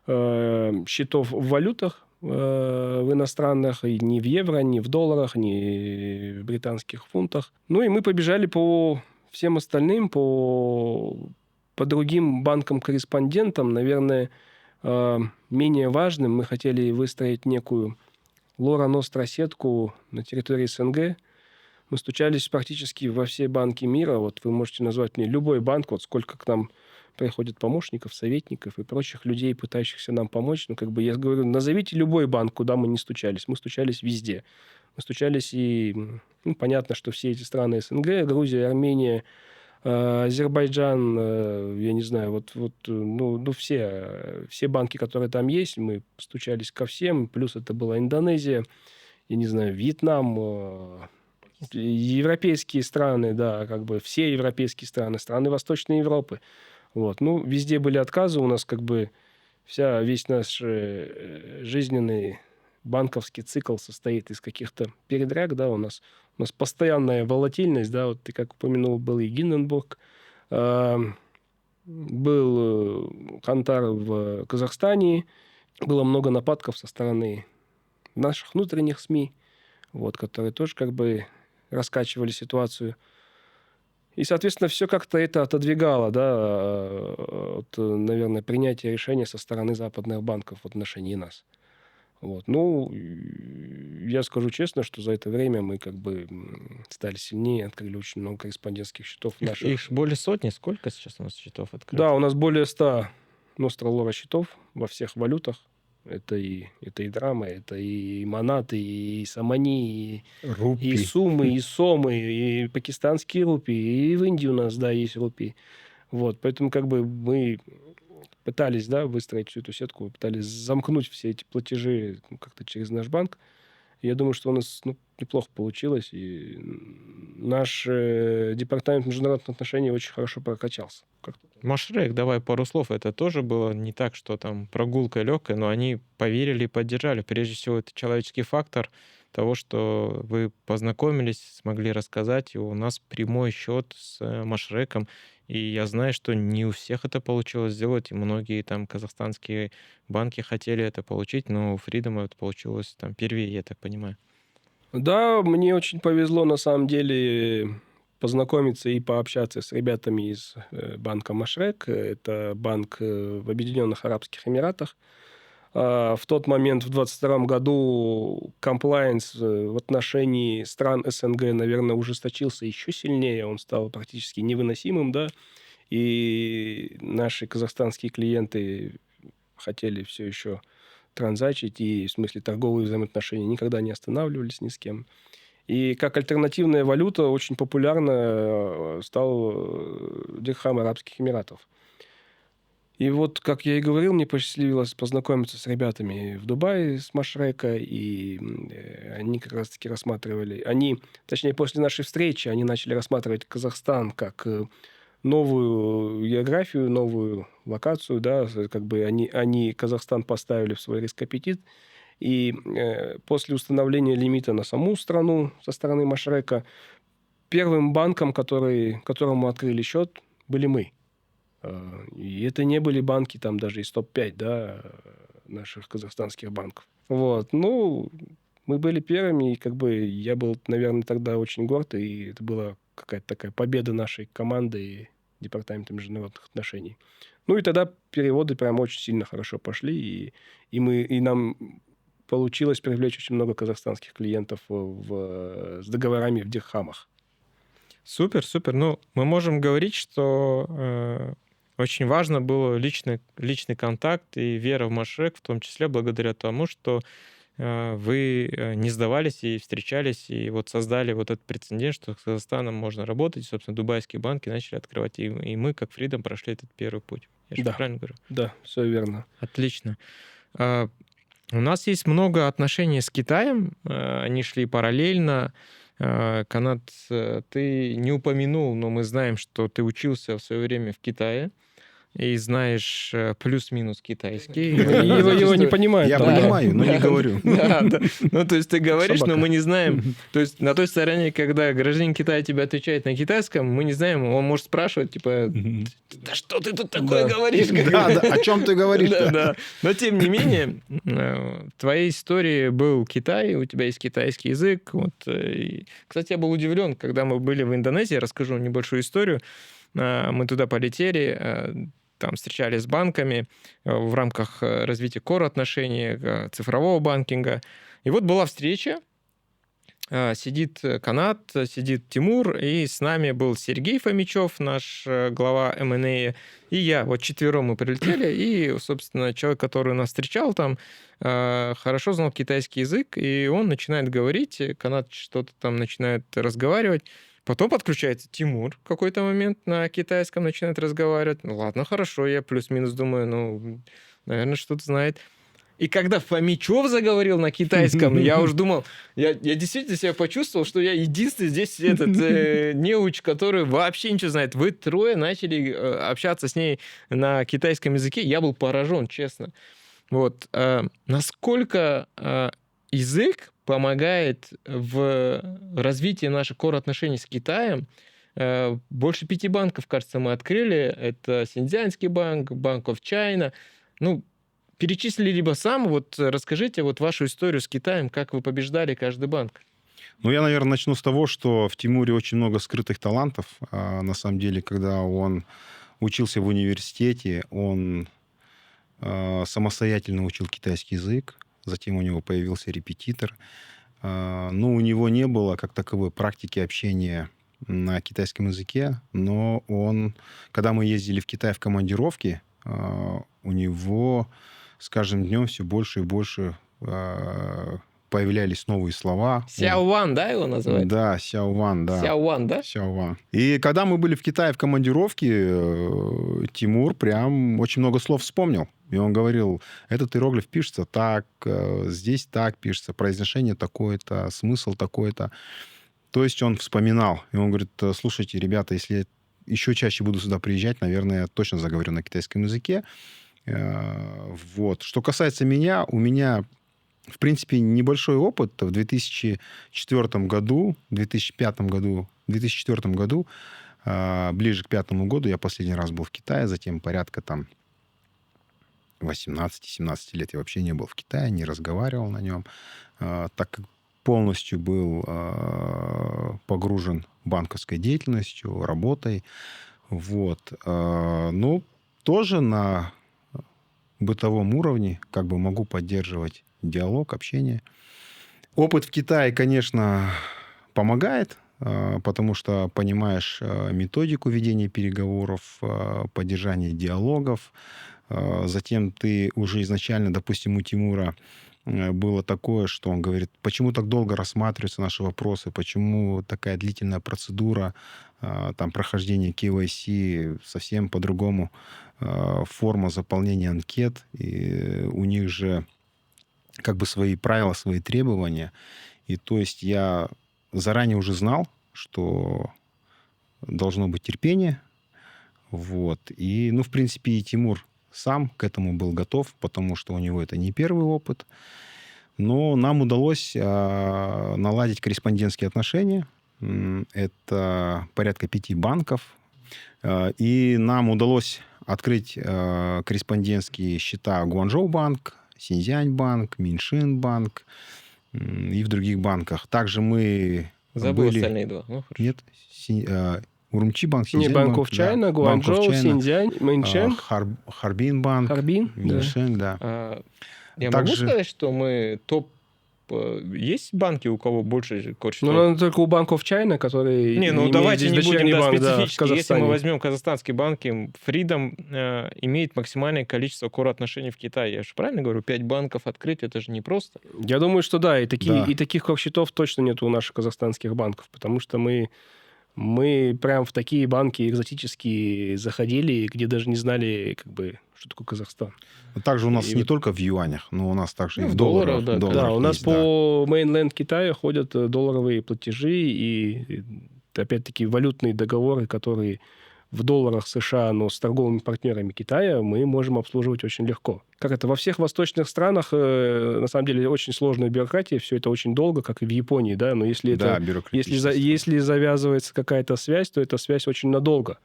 счетов в валютах, в иностранных, и ни в евро, ни в долларах, ни в британских фунтах. Ну и мы побежали по всем остальным, по другим банкам-корреспондентам. Наверное, менее важным мы хотели выстроить некую лора-ностра-сетку на территории СНГ. Мы стучались практически во все банки мира. Вот вы можете назвать мне любой банк, вот сколько к нам приходит помощников, советников и прочих людей, пытающихся нам помочь. Ну, как бы я говорю, назовите любой банк, куда мы не стучались. Мы стучались везде. Мы стучались и... Ну, понятно, что все эти страны СНГ, Грузия, Армения, Азербайджан, я не знаю, все банки, которые там есть, мы стучались ко всем. Плюс это была Индонезия, я не знаю, Вьетнам, европейские страны, да, как бы все европейские страны, страны Восточной Европы. Вот. Ну, везде были отказы. У нас как бы весь наш жизненный банковский цикл состоит из каких-то передряг, да, у нас постоянная волатильность, да, вот ты как упомянул, был и Гинденбург, был Кантар в Казахстане, было много нападков со стороны наших внутренних СМИ, вот, которые тоже как бы раскачивали ситуацию. И, соответственно, все как-то это отодвигало, да, от, наверное, принятия решения со стороны западных банков в отношении нас. Вот. Ну, я скажу честно, что за это время мы как бы стали сильнее, открыли очень много корреспондентских счетов наших. Их более сотни. Сколько сейчас у нас счетов Да, открыто? у нас более 100 Ностралора счетов во всех валютах. Это и драма, это и манаты, и самани, и Рупий. суммы, и сомы, и пакистанские рупии, и в Индии у нас, да, есть рупии. Вот, поэтому как бы мы пытались, да, выстроить всю эту сетку, пытались замкнуть все эти платежи как-то через наш банк. И я думаю, что у нас неплохо получилось, и наш департамент международных отношений очень хорошо прокачался. Как-то. Машрек, давай пару слов. Это тоже было не так, что там прогулка легкая, но они поверили и поддержали. Прежде всего, это человеческий фактор того, что вы познакомились, смогли рассказать, и у нас прямой счет с Машреком. И я знаю, что не у всех это получилось сделать, и многие там казахстанские банки хотели это получить, но у Freedom это получилось там первее, я так понимаю. Да, мне очень повезло на самом деле познакомиться и пообщаться с ребятами из банка Машрек. Это банк в Объединенных Арабских Эмиратах. В тот момент, в 2022 году, комплаенс в отношении стран СНГ, наверное, ужесточился еще сильнее. Он стал практически невыносимым, да. И наши казахстанские клиенты хотели все еще транзачить, и в смысле торговые взаимоотношения никогда не останавливались ни с кем. И как альтернативная валюта очень популярна стал дирхам Арабских Эмиратов. И вот, как я и говорил, мне посчастливилось познакомиться с ребятами в Дубае, с Машрека, и они как раз-таки рассматривали... точнее, после нашей встречи, они начали рассматривать Казахстан как новую географию, новую локацию, да, как бы они Казахстан поставили в свой риск-аппетит, и после установления лимита на саму страну со стороны Машрека, первым банком, которому открыли счет, были мы. И это не были банки там даже из топ-5, да, наших казахстанских банков. Вот, ну, мы были первыми, и как бы я был, наверное, тогда очень горд, и это была какая-то такая победа нашей команды и департамента международных отношений. Ну и тогда переводы прям очень сильно хорошо пошли, и нам получилось привлечь очень много казахстанских клиентов с договорами в дирхамах. Супер, супер. Ну, мы можем говорить, что очень важно было личный контакт и вера в Машрек, в том числе благодаря тому, что вы не сдавались и встречались, и вот создали вот этот прецедент, что с Казахстаном можно работать, и, собственно, дубайские банки начали открывать, и мы, как Freedom, прошли этот первый путь. Я же правильно говорю? Да, все верно. Отлично. У нас есть много отношений с Китаем, они шли параллельно. Канат, ты не упомянул, но мы знаем, что ты учился в свое время в Китае и знаешь плюс-минус китайский. Его не понимают. Я понимаю, но не говорю. Да. Ну, то есть ты говоришь, но мы не знаем. То есть на той стороне, когда гражданин Китая тебе отвечает на китайском, мы не знаем, он может спрашивать, типа, да что ты тут такое говоришь? Да, о чем ты говоришь? Да. Но тем не менее, в твоей истории был Китай, у тебя есть китайский язык. Кстати, я был удивлен, когда мы были в Индонезии, расскажу небольшую историю. Мы туда полетели, там встречались с банками в рамках развития core-отношений, цифрового банкинга. И вот была встреча, сидит Канат, сидит Тимур, и с нами был Сергей Фомичев, наш глава M&A, и я. Вот четвером мы прилетели, и, собственно, человек, который нас встречал там, хорошо знал китайский язык, и он начинает говорить, Канат что-то там начинает разговаривать. Потом подключается Тимур в какой-то момент на китайском, начинает разговаривать. Ну ладно, хорошо, я плюс-минус думаю, наверное, что-то знает. И когда Фомичев заговорил на китайском, я уже думал, я действительно себя почувствовал, что я единственный здесь этот неуч, который вообще ничего знает. Вы трое начали общаться с ней на китайском языке. Я был поражен, честно. Вот. Насколько язык помогает в развитии наших core-отношений с Китаем. Больше 5 банков, кажется, мы открыли. Это Синьцзянский банк, Bank of China. Ну, перечислили либо сам. Вот расскажите вот вашу историю с Китаем, как вы побеждали каждый банк. Ну, я, наверное, начну с того, что в Тимуре очень много скрытых талантов. На самом деле, когда он учился в университете, он самостоятельно учил китайский язык. затем у него появился репетитор. Но у него не было как таковой практики общения на китайском языке, но когда мы ездили в Китай в командировки, у него с каждым днем все больше и больше появлялись новые слова. Сяован, да, его называют? Да, Сяован, да. Сяован, да? Сяован. И когда мы были в Китае в командировке, Тимур прям очень много слов вспомнил. И он говорил, этот иероглиф пишется так, здесь так пишется, произношение такое-то, смысл такой-то. То есть он вспоминал. И он говорит, слушайте, ребята, если я еще чаще буду сюда приезжать, наверное, я точно заговорю на китайском языке. Вот. Что касается меня, у меня, в принципе, небольшой опыт. В 2004 году, 2005 году, 2004 году, ближе к 2005 году, я последний раз был в Китае, затем порядка там 18-17 лет я вообще не был в Китае, не разговаривал на нем, так как полностью был погружен банковской деятельностью, работой. Вот. Ну, тоже на бытовом уровне как бы могу поддерживать диалог, общение. Опыт в Китае, конечно, помогает, потому что понимаешь методику ведения переговоров, поддержания диалогов. Затем ты уже изначально, допустим, у Тимура было такое, что он говорит, почему так долго рассматриваются наши вопросы, почему такая длительная процедура, там, прохождения KYC, совсем по-другому форма заполнения анкет, и у них же как бы свои правила, свои требования. И то есть я заранее уже знал, что должно быть терпение. Вот. И, ну, в принципе, и Тимур сам к этому был готов, потому что у него это не первый опыт. Но нам удалось наладить корреспондентские отношения. Это порядка 5 банков. И нам удалось открыть корреспондентские счета Гуанчжоу банк, Синьцзянь банк, Миншин банк и в других банках. Также мы Забыл были... остальные два. Ну, хорошо. Нет, Урумчи банк, Не, Синьцзянь Bank of China, да. Гуанчжоу, Bank of China, Синьцзянь, Мэньчжэнь, Харбин банк, Харбин. Да. Миншин, да. Я могу Также- сказать, что мы топ... Есть банки, у кого больше Ну, корсчетов? наверное, только у Bank of China, который Не, ну имеет давайте здесь не будем дочерний банк, да, в специфически. Если Казахстане. мы возьмем казахстанские банки, Freedom имеет максимальное количество кор-отношений в Китае. Я же правильно говорю? 5 банков открыть, это же непросто. Я думаю, что да, и Да. таких счетов точно нет у наших казахстанских банков, потому что мы прям в такие банки экзотические заходили, где даже не знали, как бы, что такое Казахстан. Также у нас И не вот- только в юанях, но у нас также Ну, и в в долларах, долларах. да, Да, у нас есть, да. по мейнленд Китая ходят долларовые платежи и, опять-таки, валютные договоры, которые в долларах США, но с торговыми партнерами Китая мы можем обслуживать очень легко. Как это? Во всех восточных странах, на самом деле, очень сложная бюрократия, все это очень долго, как и в Японии, да, но если Да, это... бюрократическая Если завязывается какая-то связь, то эта связь очень надолго.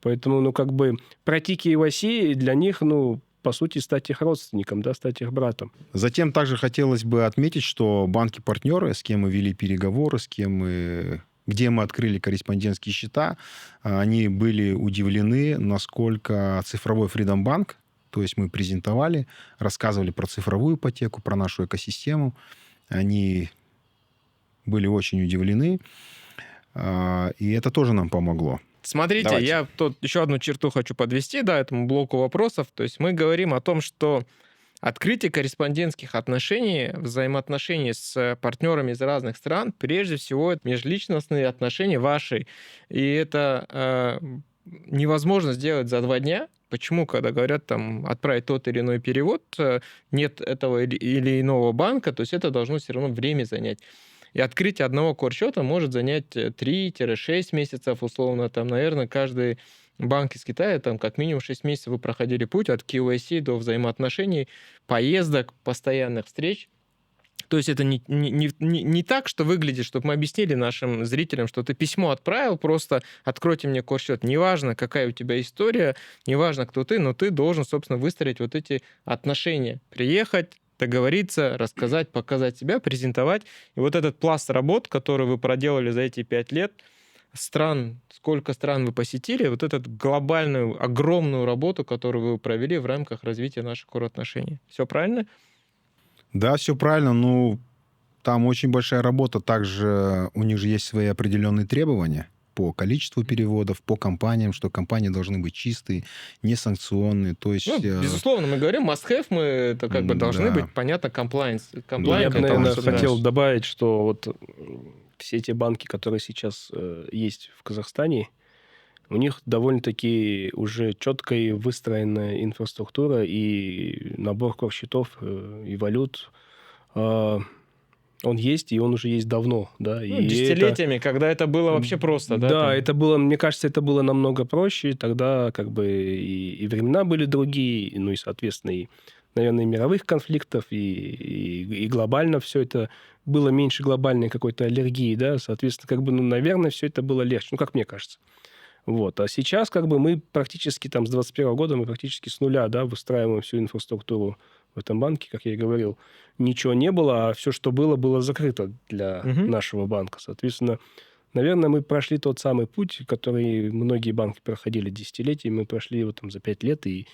Поэтому, ну, как бы, пройти KYC для них, ну, по сути, стать их родственником, да, стать их братом. Затем также хотелось бы отметить, что банки-партнеры, с кем мы вели переговоры, где мы открыли корреспондентские счета, они были удивлены, насколько цифровой Freedom Bank, то есть мы презентовали, рассказывали про цифровую ипотеку, про нашу экосистему. Они были очень удивлены, и это тоже нам помогло. Смотрите, Давайте. я тут еще одну черту хочу подвести, да, этому блоку вопросов. То есть мы говорим о том, что открытие корреспондентских отношений, взаимоотношений с партнерами из разных стран, прежде всего, это межличностные отношения ваши. И это невозможно сделать за 2 дня. Почему, когда говорят там отправить тот или иной перевод, нет этого или иного банка, то есть это должно все равно время занять. И открытие одного корсчета может занять 3-6 месяцев, условно. Там, наверное, каждый банк из Китая, там как минимум 6 месяцев вы проходили путь от KYC до взаимоотношений, поездок, постоянных встреч. То есть это не так, что выглядит, чтобы мы объяснили нашим зрителям, что ты письмо отправил, просто откройте мне корсчет. Неважно, какая у тебя история, неважно, кто ты, но ты должен, собственно, выстроить вот эти отношения. Приехать, договориться, рассказать, показать себя, презентовать. И вот этот пласт работ, который вы проделали за эти 5 лет, сколько стран вы посетили, вот эту глобальную, огромную работу, которую вы провели в рамках развития наших отношений. Все правильно? Да, все правильно. Ну, там очень большая работа. Также у них же есть свои определенные требования по количеству переводов, по компаниям, что компании должны быть чистые, несанкционные. То Ну, есть, безусловно, мы говорим must-have, мы это как бы должны да, быть, понятно, compliance. Ну, я Compliant, бы, это потому наверное, что, уже, да. хотел конечно. добавить, что вот все те банки, которые сейчас есть в Казахстане, у них довольно-таки уже четкая и выстроенная инфраструктура и набор счетов и валют. А, Он есть, и он уже есть давно, да. Ну, И это, десятилетиями, когда это было вообще просто, да, да, там. это было, мне кажется, это было намного проще. Тогда как бы и времена были другие, ну и, соответственно, и, наверное, и мировых конфликтов, и глобально все это было меньше глобальной какой-то аллергии, да. Соответственно, как бы, ну, наверное, все это было легче, ну, как мне кажется. Вот. А сейчас как бы мы практически там с 21 года мы практически с нуля, да, выстраиваем всю инфраструктуру в этом банке, как я и говорил. Ничего не было, а все, что было, было закрыто для Мгм. нашего банка. Соответственно, наверное, мы прошли тот самый путь, который многие банки проходили десятилетиями, мы прошли его там за 5 лет, и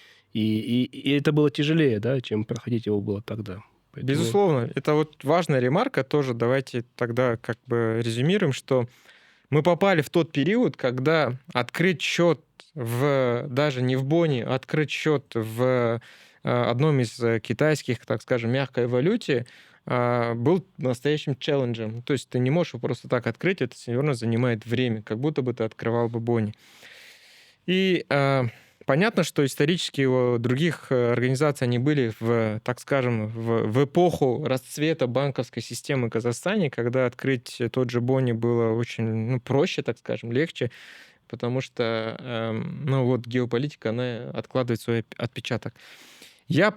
это было тяжелее, да, чем проходить его было тогда. Поэтому Безусловно, это вот важная ремарка тоже. Давайте тогда как бы резюмируем, что мы попали в тот период, когда открыть счет даже не в Боне, а открыть счет в одном из китайских, так скажем, мягкой валюте, был настоящим челленджем. То есть ты не можешь его просто так открыть, это все равно занимает время, как будто бы ты открывал бы Бони. И понятно, что исторически у других организаций они были так скажем, в эпоху расцвета банковской системы в Казахстане, когда открыть тот же Бони было очень, ну, проще, так скажем, легче, потому что, ну, вот геополитика, она откладывает свой отпечаток. Я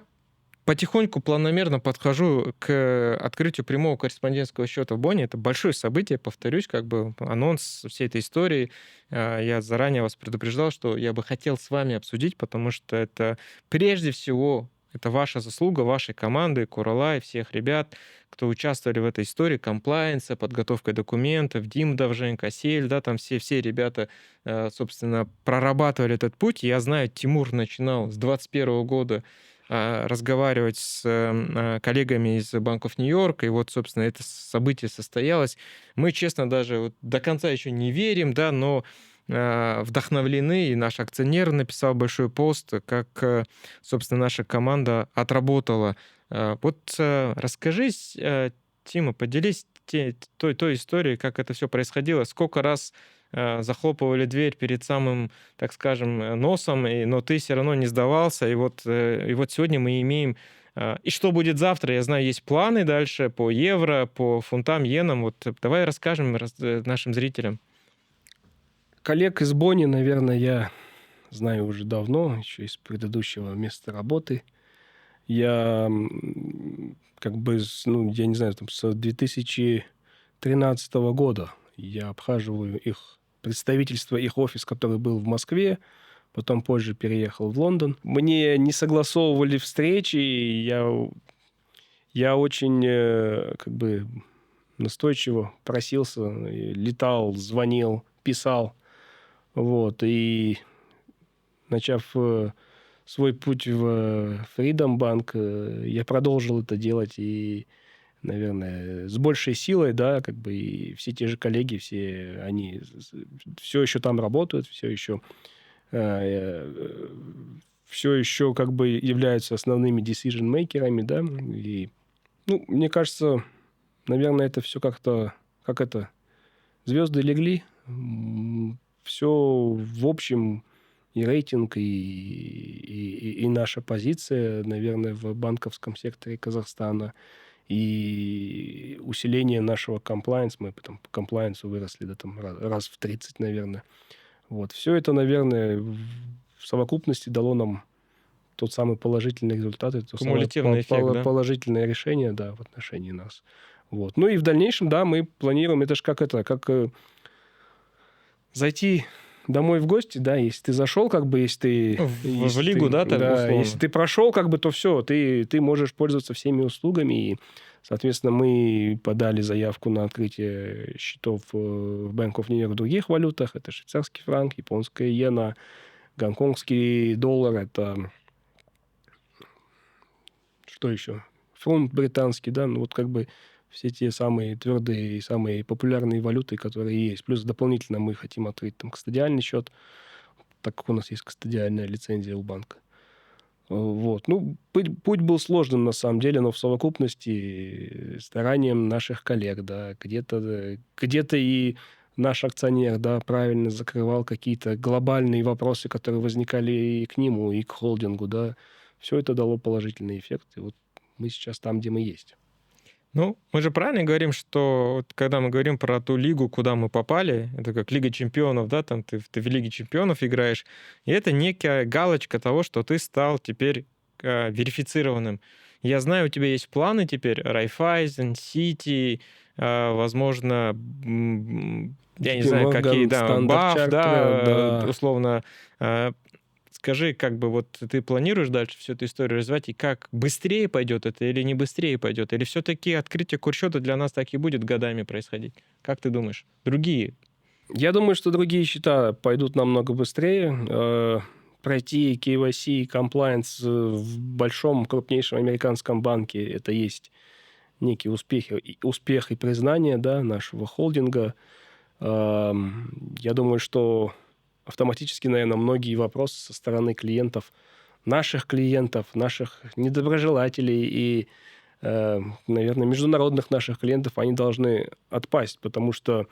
потихоньку, планомерно подхожу к открытию прямого корреспондентского счета в Бонне. Это большое событие, повторюсь, как бы анонс всей этой истории. Я заранее вас предупреждал, что я бы хотел с вами обсудить, потому что это прежде всего это ваша заслуга, вашей команды, Куралай, всех ребят, кто участвовали в этой истории, комплайенса, подготовкой документов, Дим Давженко, Сель, да, там все ребята, собственно, прорабатывали этот путь. Я знаю, Тимур начинал с 21 года разговаривать с коллегами из банков Нью-Йорка, и вот, собственно, это событие состоялось. Мы, честно, даже вот до конца еще не верим, да, но вдохновлены, и наш акционер написал большой пост, как, собственно, наша команда отработала. Вот расскажи, Тима, поделись той историей, как это все происходило, сколько раз захлопывали дверь перед самым, так скажем, носом, но ты все равно не сдавался. И вот сегодня мы имеем... И что будет завтра? Я знаю, есть планы дальше по евро, по фунтам, иенам. Вот давай расскажем нашим зрителям. коллег из Бонни, наверное, я знаю уже давно, еще из предыдущего места работы. Я как бы, ну, я не знаю, там, с 2013 года я обхаживаю их представительство, их офис, который был в Москве, потом позже переехал в Лондон. Мне не согласовывали встречи, и я очень как бы настойчиво просился, и летал, звонил, писал. Вот, и начав свой путь в Freedom Bank, я продолжил это делать и, наверное, с большей силой, да, как бы и все те же коллеги, все они все еще там работают, все еще как бы являются основными decision-мейкерами, да, и, ну, мне кажется, наверное, это все как-то, как это, звезды легли, все в общем и рейтинг, и наша позиция, наверное, в банковском секторе Казахстана, и усиление нашего комплайенс, мы там по комплайенсу выросли да, там, раз в 30, наверное. Вот. Все это, наверное, в совокупности дало нам тот самый положительный результат, это то самое Кумулятивный эффект, да? положительное решение, да, в отношении нас. Вот. Ну и в дальнейшем, да, мы планируем, это же как зайти домой в гости, да, если ты зашел, как бы, если ты... В лигу, да, так да, условно? если ты прошел, как бы, то все, ты можешь пользоваться всеми услугами, и, соответственно, мы подали заявку на открытие счетов в Bank of New York в других валютах, это швейцарский франк, японская иена, гонконгский доллар, это... Что еще? фунт британский, да, ну вот как бы все те самые твердые и самые популярные валюты, которые есть. Плюс дополнительно мы хотим открыть там кастодиальный счет, так как у нас есть кастодиальная лицензия у банка. Вот. Ну, путь был сложным на самом деле, но в совокупности старанием наших коллег, да, где-то и наш акционер, да, правильно закрывал какие-то глобальные вопросы, которые возникали и к нему, и к холдингу, да. Все это дало положительный эффект, и вот мы сейчас там, где мы есть. Ну, мы же правильно говорим, что вот когда мы говорим про ту лигу, куда мы попали, это как Лига чемпионов, да, там ты в Лиге чемпионов играешь, и это некая галочка того, что ты стал теперь верифицированным. Я знаю, у тебя есть планы теперь, Райфайзен, Сити, возможно, я не JP знаю, какие, Morgan, да, Standard БАФ, Chartered, да, да. условно. Скажи, как бы вот ты планируешь дальше всю эту историю развивать, и как быстрее пойдет это или не быстрее пойдет? Или все-таки открытие курсчета для нас так и будет годами происходить? Как ты думаешь? Другие? Я думаю, что другие счета пойдут намного быстрее. Пройти KYC и compliance в большом, крупнейшем американском банке – это есть некий успех и признание, да, нашего холдинга. Я думаю, что автоматически, наверное, многие вопросы со стороны клиентов, наших недоброжелателей и, наверное, международных наших клиентов, они должны отпасть, потому что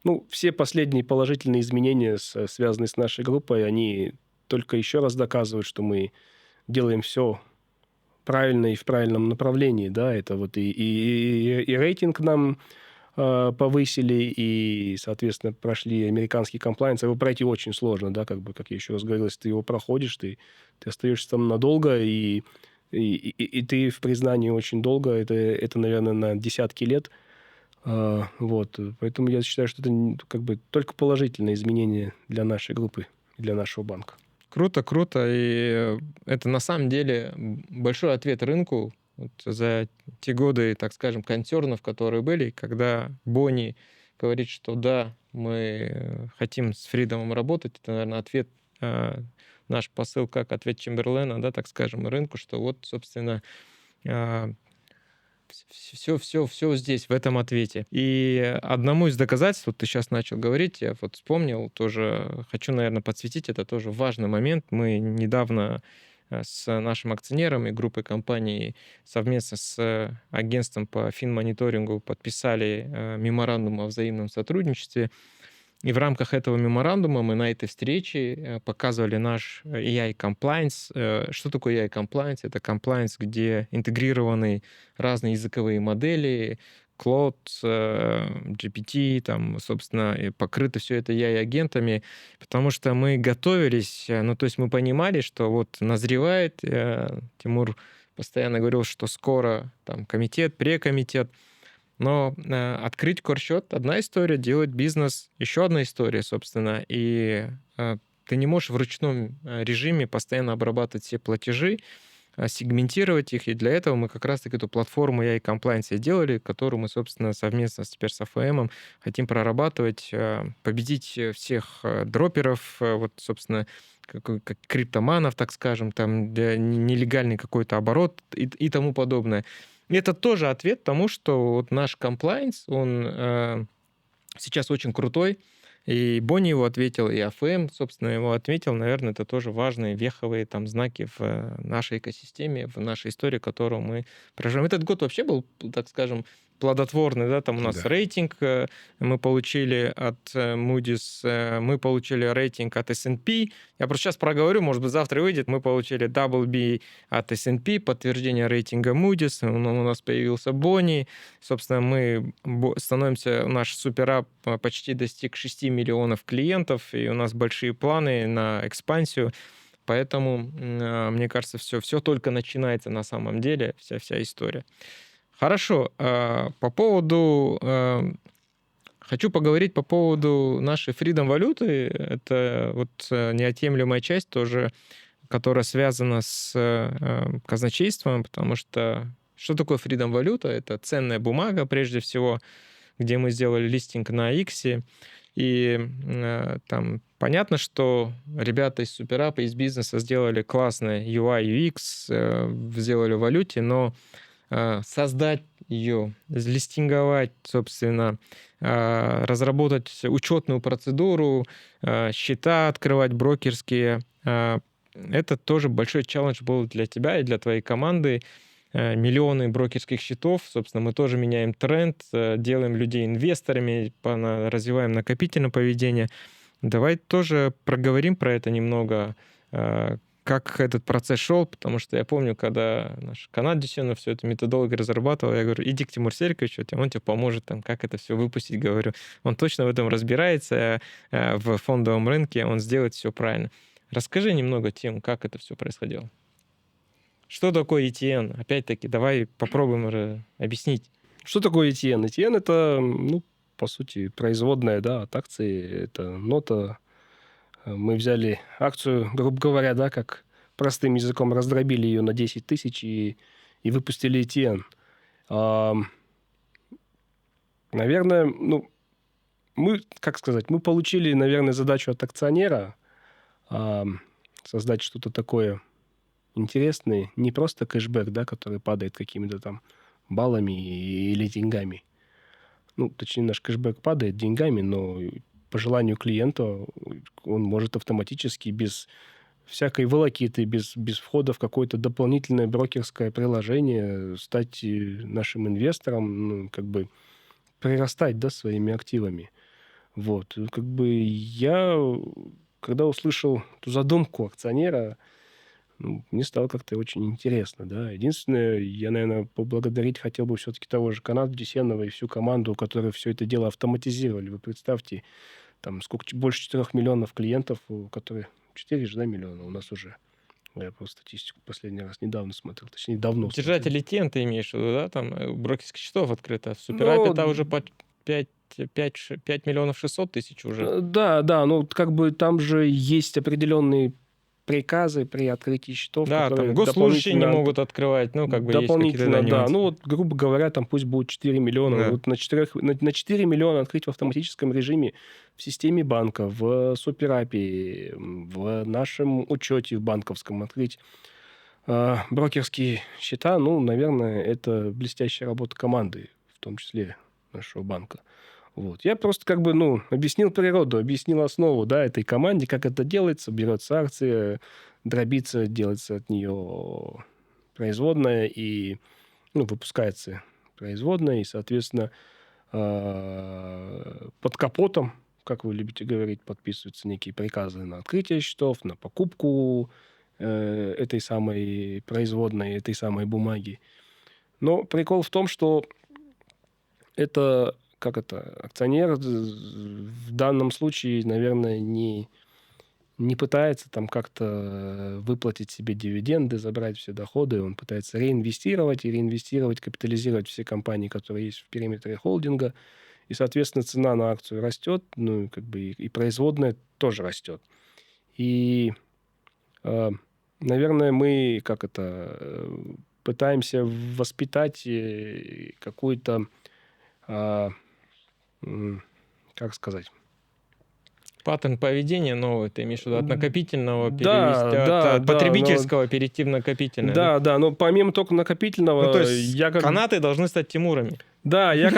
ну, все последние положительные изменения, связанные с нашей группой, они только еще раз доказывают, что мы делаем все правильно и в правильном направлении, да, это вот и рейтинг нам повысили, и, соответственно, прошли американский комплайнс. Его пройти очень сложно, да, как бы, как я еще раз говорил, если ты его проходишь, ты остаешься там надолго, и ты в признании очень долго, это, наверное, на десятки лет. Вот, поэтому я считаю, что это как бы только положительные изменения для нашей группы, для нашего банка. Круто, круто. И это на самом деле большой ответ рынку вот за те годы, так скажем, консернов, которые были, когда Бонни говорит, что да, мы хотим с Фридомом работать. Это, наверное, ответ, наш посыл, как ответ Чемберлена, да, так скажем, рынку, что вот, собственно, все здесь, в этом ответе. И одному из доказательств, вот ты сейчас начал говорить, я вот вспомнил, тоже хочу, наверное, подсветить, это тоже важный момент. Мы недавно с нашим акционером и группой компаний совместно с агентством по финмониторингу подписали меморандум о взаимном сотрудничестве. И в рамках этого меморандума мы на этой встрече показывали наш AI Compliance. Что такое AI Compliance? Это compliance, где интегрированы разные языковые модели, Claude, GPT, там, собственно, и покрыто все это AI-агентами, потому что мы готовились, ну, то есть мы понимали, что вот назревает, Тимур постоянно говорил, что скоро там комитет, прекомитет, но открыть корсчет — одна история, делать бизнес — еще одна история, собственно. И ты не можешь в ручном режиме постоянно обрабатывать все платежи, сегментировать их. И для этого мы как раз-таки эту платформу AI Compliance сделали, которую мы, собственно, совместно теперь с АФМ хотим прорабатывать, победить всех дроперов, вот, собственно, как криптоманов, так скажем, там нелегальный какой-то оборот и тому подобное. И это тоже ответ тому, что вот наш комплайнс, он сейчас очень крутой, и Бонни его ответил, и АФМ, собственно, его ответил. Наверное, это тоже важные веховые там знаки в нашей экосистеме, в нашей истории, которую мы проживаем. Этот год вообще был, так скажем, плодотворный, да, там у нас Да. рейтинг мы получили от Moody's, мы получили рейтинг от S&P. Я просто сейчас проговорю, может быть, завтра выйдет. Мы получили Double B от S&P, подтверждение рейтинга Moody's, у нас появился Бонни. Собственно, мы становимся, наш суперап почти достиг 6 миллионов клиентов, и у нас большие планы на экспансию. Поэтому, мне кажется, все только начинается на самом деле, вся история. Хорошо. По поводу... Хочу поговорить по поводу нашей Freedom валюты. Это вот неотъемлемая часть тоже, которая связана с казначейством, потому что такое Freedom валюта? Это ценная бумага, прежде всего, где мы сделали листинг на X. И там понятно, что ребята из суперапа, из бизнеса сделали классное UI, UX, сделали в валюте, но создать ее, листинговать, собственно, разработать учетную процедуру, счета открывать брокерские. Это тоже большой челлендж был для тебя и для твоей команды. Миллионы брокерских счетов. Собственно, мы тоже меняем тренд, делаем людей инвесторами, развиваем накопительное поведение. Давай тоже проговорим про это немного, как этот процесс шел, потому что я помню, когда наш Канат Дюсенов всю эту методологию разрабатывал, я говорю, иди к Тимуру Сериковичу, он тебе поможет, там, как это все выпустить, говорю. Он точно в этом разбирается, в фондовом рынке, он сделает все правильно. Расскажи немного, Тим, как это все происходило. Что такое ETN? Опять-таки, давай попробуем объяснить. Что такое ETN? ETN – это, ну, по сути, производная, да, от акции. Это нота. Мы взяли акцию, грубо говоря, да, как простым языком раздробили ее на 10 тысяч и выпустили ETN. Наверное, ну, мы получили, наверное, задачу от акционера создать что-то такое интересное, не просто кэшбэк, да, который падает какими-то там баллами или деньгами. Ну, точнее, наш кэшбэк падает деньгами, но по желанию клиента он может автоматически, без всякой волокиты, без входа в какое-то дополнительное брокерское приложение стать нашим инвестором, ну, как бы прирастать, да, своими активами. Вот. Как бы я, когда услышал эту задумку акционера, ну, мне стало как-то очень интересно, да. Единственное, я, наверное, поблагодарить хотел бы все-таки того же Каната Дюсенова и всю команду, которые все это дело автоматизировали. Вы представьте, там сколько, больше 4 миллионов клиентов, которые... 4 же, да, миллиона у нас уже. Я просто статистику последний раз недавно смотрел. Точнее, давно Держатели TN ты имеешь в виду, да? Там брокерских счетов открыто. В Суперапе это уже по 5 миллионов 600 тысяч уже. Да, ну как бы там же есть определенные приказы при открытии счетов, да, которые там госслужащие не могут открывать, ну, как бы есть какие-то да. нюансы. Ну, вот, грубо говоря, там пусть будет 4 миллиона. Да. Вот на 4 миллиона открыть в автоматическом режиме в системе банка, в Суперапе, в нашем учете в банковском открыть брокерские счета, ну, наверное, это блестящая работа команды, в том числе нашего банка. Вот. Я просто как бы, ну, объяснил природу, объяснил основу, да, этой команде, как это делается. Берется акция, дробится, делается от нее производная и, ну, выпускается производная. И, соответственно, под капотом, как вы любите говорить, подписываются некие приказы на открытие счетов, на покупку этой самой производной, этой самой бумаги. Но прикол в том, что это... акционер в данном случае, наверное, не пытается там как-то выплатить себе дивиденды, забрать все доходы. Он пытается реинвестировать, капитализировать все компании, которые есть в периметре холдинга. И, соответственно, цена на акцию растет, ну, как бы и производная тоже растет. И, наверное, мы пытаемся воспитать какую-то как сказать? Паттерн поведения новый, ты имеешь в виду, от накопительного от потребительского перейти в накопительное. Да, но помимо только накопительного... Ну, то есть канаты должны стать Тимурами. Да, я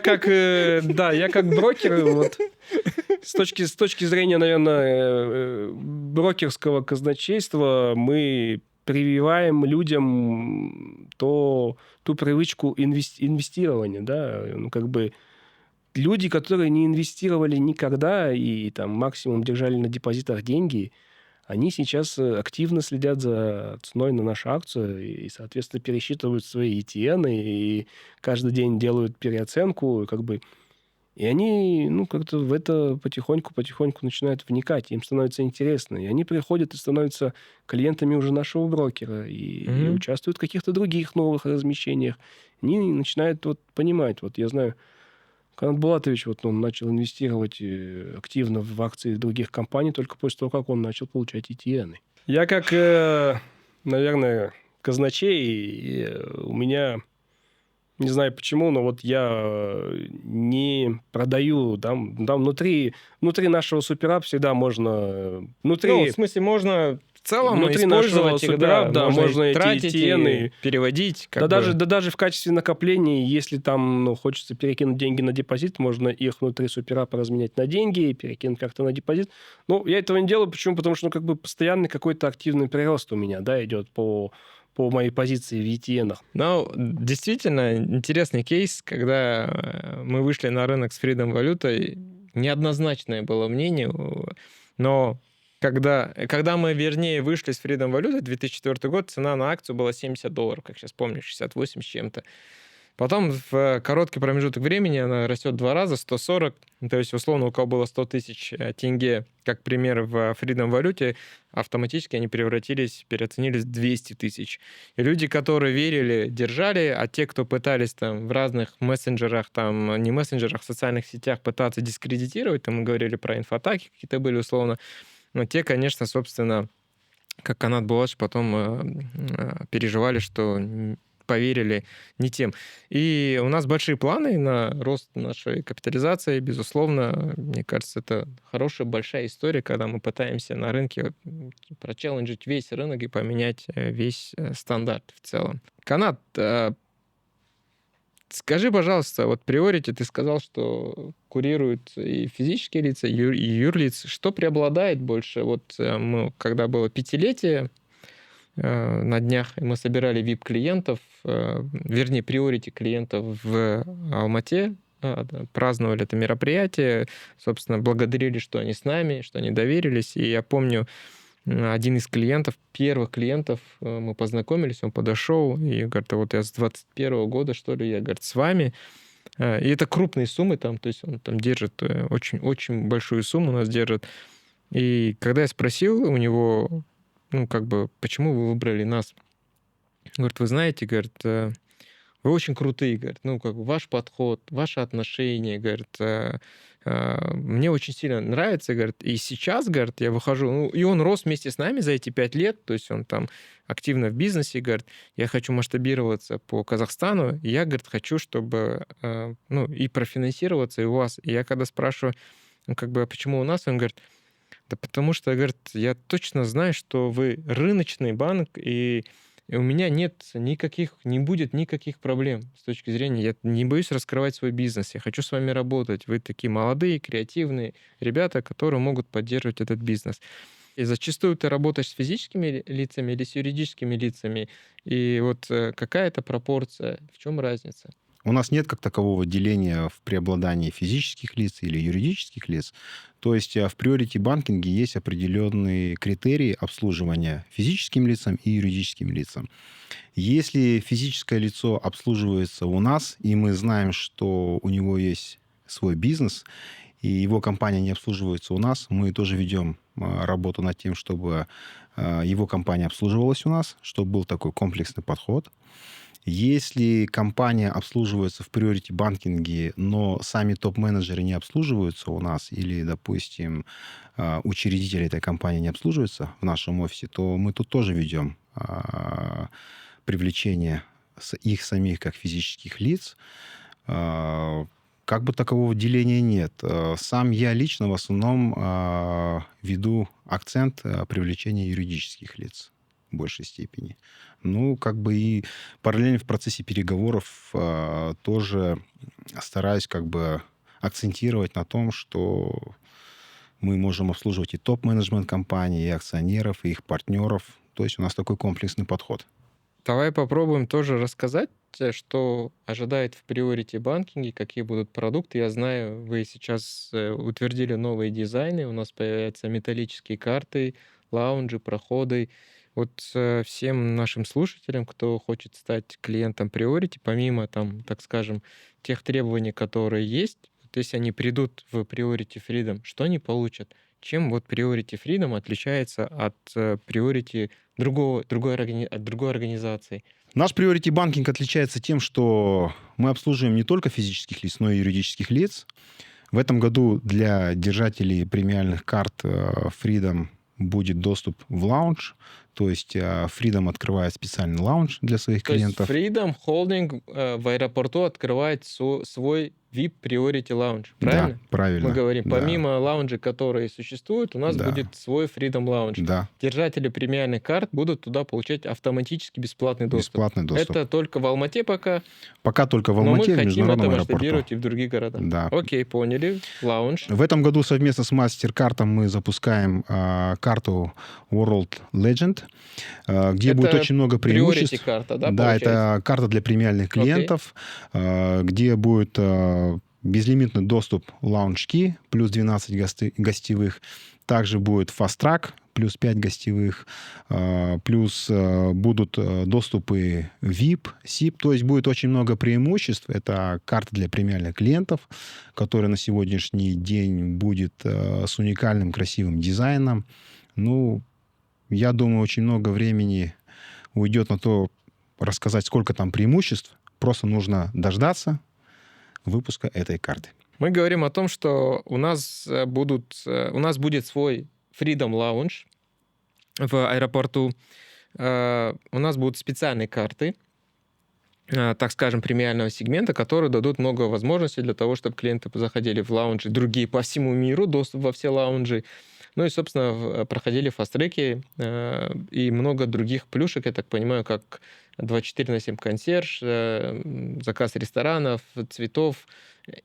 как брокер, вот, с точки зрения, наверное, брокерского казначейства, мы прививаем людям ту привычку инвестирования, да, ну, как бы люди, которые не инвестировали никогда и там максимум держали на депозитах деньги, они сейчас активно следят за ценой на нашу акцию и соответственно, пересчитывают свои ETN и каждый день делают переоценку, как бы, и они, ну, как-то в это потихоньку начинают вникать, им становится интересно, и они приходят и становятся клиентами уже нашего брокера и участвуют в каких-то других новых размещениях. Они начинают вот понимать, вот я знаю, Канат Булатович, вот он начал инвестировать активно в акции других компаний только после того, как он начал получать ETN. Я как, наверное, казначей, у меня, не знаю почему, но вот я не продаю, там внутри нашего Суперап всегда можно... Ну, в смысле, можно целом Внутри использовать нашего их, да, суперап, да, можно и эти тратить, ETN, и переводить. да даже в качестве накопления, если там хочется перекинуть деньги на депозит, можно их внутри суперапа разменять на деньги, перекинуть как-то на депозит. Я этого не делаю. Почему? Потому что постоянный какой-то активный прирост у меня, да, идет по моей позиции в ETN. Ну, действительно, интересный кейс, когда мы вышли на рынок с Freedom валютой, неоднозначное было мнение, но когда мы, вернее, вышли с Freedom валютой, 2004 год, цена на акцию была $70, как сейчас помню, 68 с чем-то. Потом в короткий промежуток времени она растет 2 раза, 140. То есть, условно, у кого было 100 тысяч тенге, как пример, в Freedom валюте, автоматически они переоценились в 200 тысяч. И люди, которые верили, держали, а те, кто пытались там в разных мессенджерах, там не мессенджерах, в социальных сетях пытаться дискредитировать, там мы говорили про инфоатаки какие-то были, условно, но те, конечно, собственно, как Канат Булач, потом переживали, что поверили не тем. И у нас большие планы на рост нашей капитализации, безусловно. Мне кажется, это хорошая, большая история, когда мы пытаемся на рынке прочелленджить весь рынок и поменять весь стандарт в целом. Канат, скажи, пожалуйста, вот Priority, ты сказал, что курируют и физические лица, и юрлицы. Что преобладает больше? Вот когда было 5-летие, на днях мы собирали VIP-клиентов, вернее, Priority клиентов в Алмате, праздновали это мероприятие, собственно, благодарили, что они с нами, что они доверились. И я помню, один из клиентов, первых клиентов, мы познакомились, он подошел и говорит, вот я с 21 года, что ли, я, говорит, с вами. И это крупные суммы там, то есть он там держит очень большую сумму, у нас держит. И когда я спросил у него, почему вы выбрали нас? Говорит, вы знаете, говорит, вы очень крутые, говорит, ваш подход, ваши отношения, говорит, мне очень сильно нравится, говорит, и сейчас, говорит, я выхожу, и он рос вместе с нами за эти 5 лет, то есть он там активно в бизнесе, говорит, я хочу масштабироваться по Казахстану, и я, говорит, хочу, чтобы, и профинансироваться и у вас. И я когда спрашиваю, почему у нас, он говорит, да потому что, говорит, я точно знаю, что вы рыночный банк, и у меня не будет никаких проблем с точки зрения, я не боюсь раскрывать свой бизнес, я хочу с вами работать. Вы такие молодые, креативные ребята, которые могут поддерживать этот бизнес. И зачастую ты работаешь с физическими лицами или с юридическими лицами, и вот какая это пропорция, в чем разница? У нас нет как такового деления в преобладании физических лиц или юридических лиц. То есть в Priority банкинге есть определенные критерии обслуживания физическим лицам и юридическим лицам. Если физическое лицо обслуживается у нас, и мы знаем, что у него есть свой бизнес, и его компания не обслуживается у нас, мы тоже ведем работу над тем, чтобы его компания обслуживалась у нас, чтобы был такой комплексный подход. Если компания обслуживается в Priority банкинге, но сами топ-менеджеры не обслуживаются у нас, или, допустим, учредители этой компании не обслуживаются в нашем офисе, то мы тут тоже ведем привлечение их самих как физических лиц. Такового деления нет. Сам я лично в основном веду акцент привлечения юридических лиц в большей степени. И параллельно в процессе переговоров тоже стараюсь акцентировать на том, что мы можем обслуживать и топ-менеджмент компании, и акционеров, и их партнеров. То есть у нас такой комплексный подход. Давай попробуем тоже рассказать, что ожидает в Priority банкинге, какие будут продукты. Я знаю, вы сейчас утвердили новые дизайны, у нас появятся металлические карты, лаунжи, проходы. Вот всем нашим слушателям, кто хочет стать клиентом Priority, помимо, так скажем, тех требований, которые есть, вот если они придут в Priority Freedom, что они получат? Чем вот Priority Freedom отличается от Priority от другой организации? Наш Priority банкинг отличается тем, что мы обслуживаем не только физических лиц, но и юридических лиц. В этом году для держателей премиальных карт Freedom будет доступ в лаунж. То есть Freedom открывает специальный лаунж для своих клиентов. То есть Freedom Holding в аэропорту открывает свой VIP Priority Lounge, правильно? Да, правильно. Мы говорим, Да. помимо лаунжей, которые существуют, у нас Да. будет свой Freedom Lounge. Да, Держатели премиальных карт будут туда получать автоматически бесплатный доступ. бесплатный доступ. Это только в Алмате пока, Пока только в но мы Алмате, в хотим это международном аэропорту. масштабировать и в других городах. Да. Окей, поняли. Лаунж. В этом году совместно с MasterCard мы запускаем карту World Legend, где Это будет очень много преимуществ. Priority карта, да, Да, получается? это карта для премиальных клиентов, где будет безлимитный доступ в лаунж-ки, плюс 12 гостевых. Также будет Fast Track, плюс 5 гостевых. Плюс будут доступы VIP, SIP. То есть будет очень много преимуществ. Это карта для премиальных клиентов, которая на сегодняшний день будет с уникальным красивым дизайном. Ну, я думаю, очень много времени уйдет на то, рассказать, сколько там преимуществ. Просто нужно дождаться выпуска этой карты. Мы говорим о том, что у нас будет свой Freedom Lounge в аэропорту. У нас будут специальные карты, так скажем, премиального сегмента, которые дадут много возможностей для того, чтобы клиенты заходили в лаунжи, другие по всему миру, доступ во все лаунжи. Ну и, собственно, проходили фаст-треки и много других плюшек, я так понимаю, как 24/7 консьерж, заказ ресторанов, цветов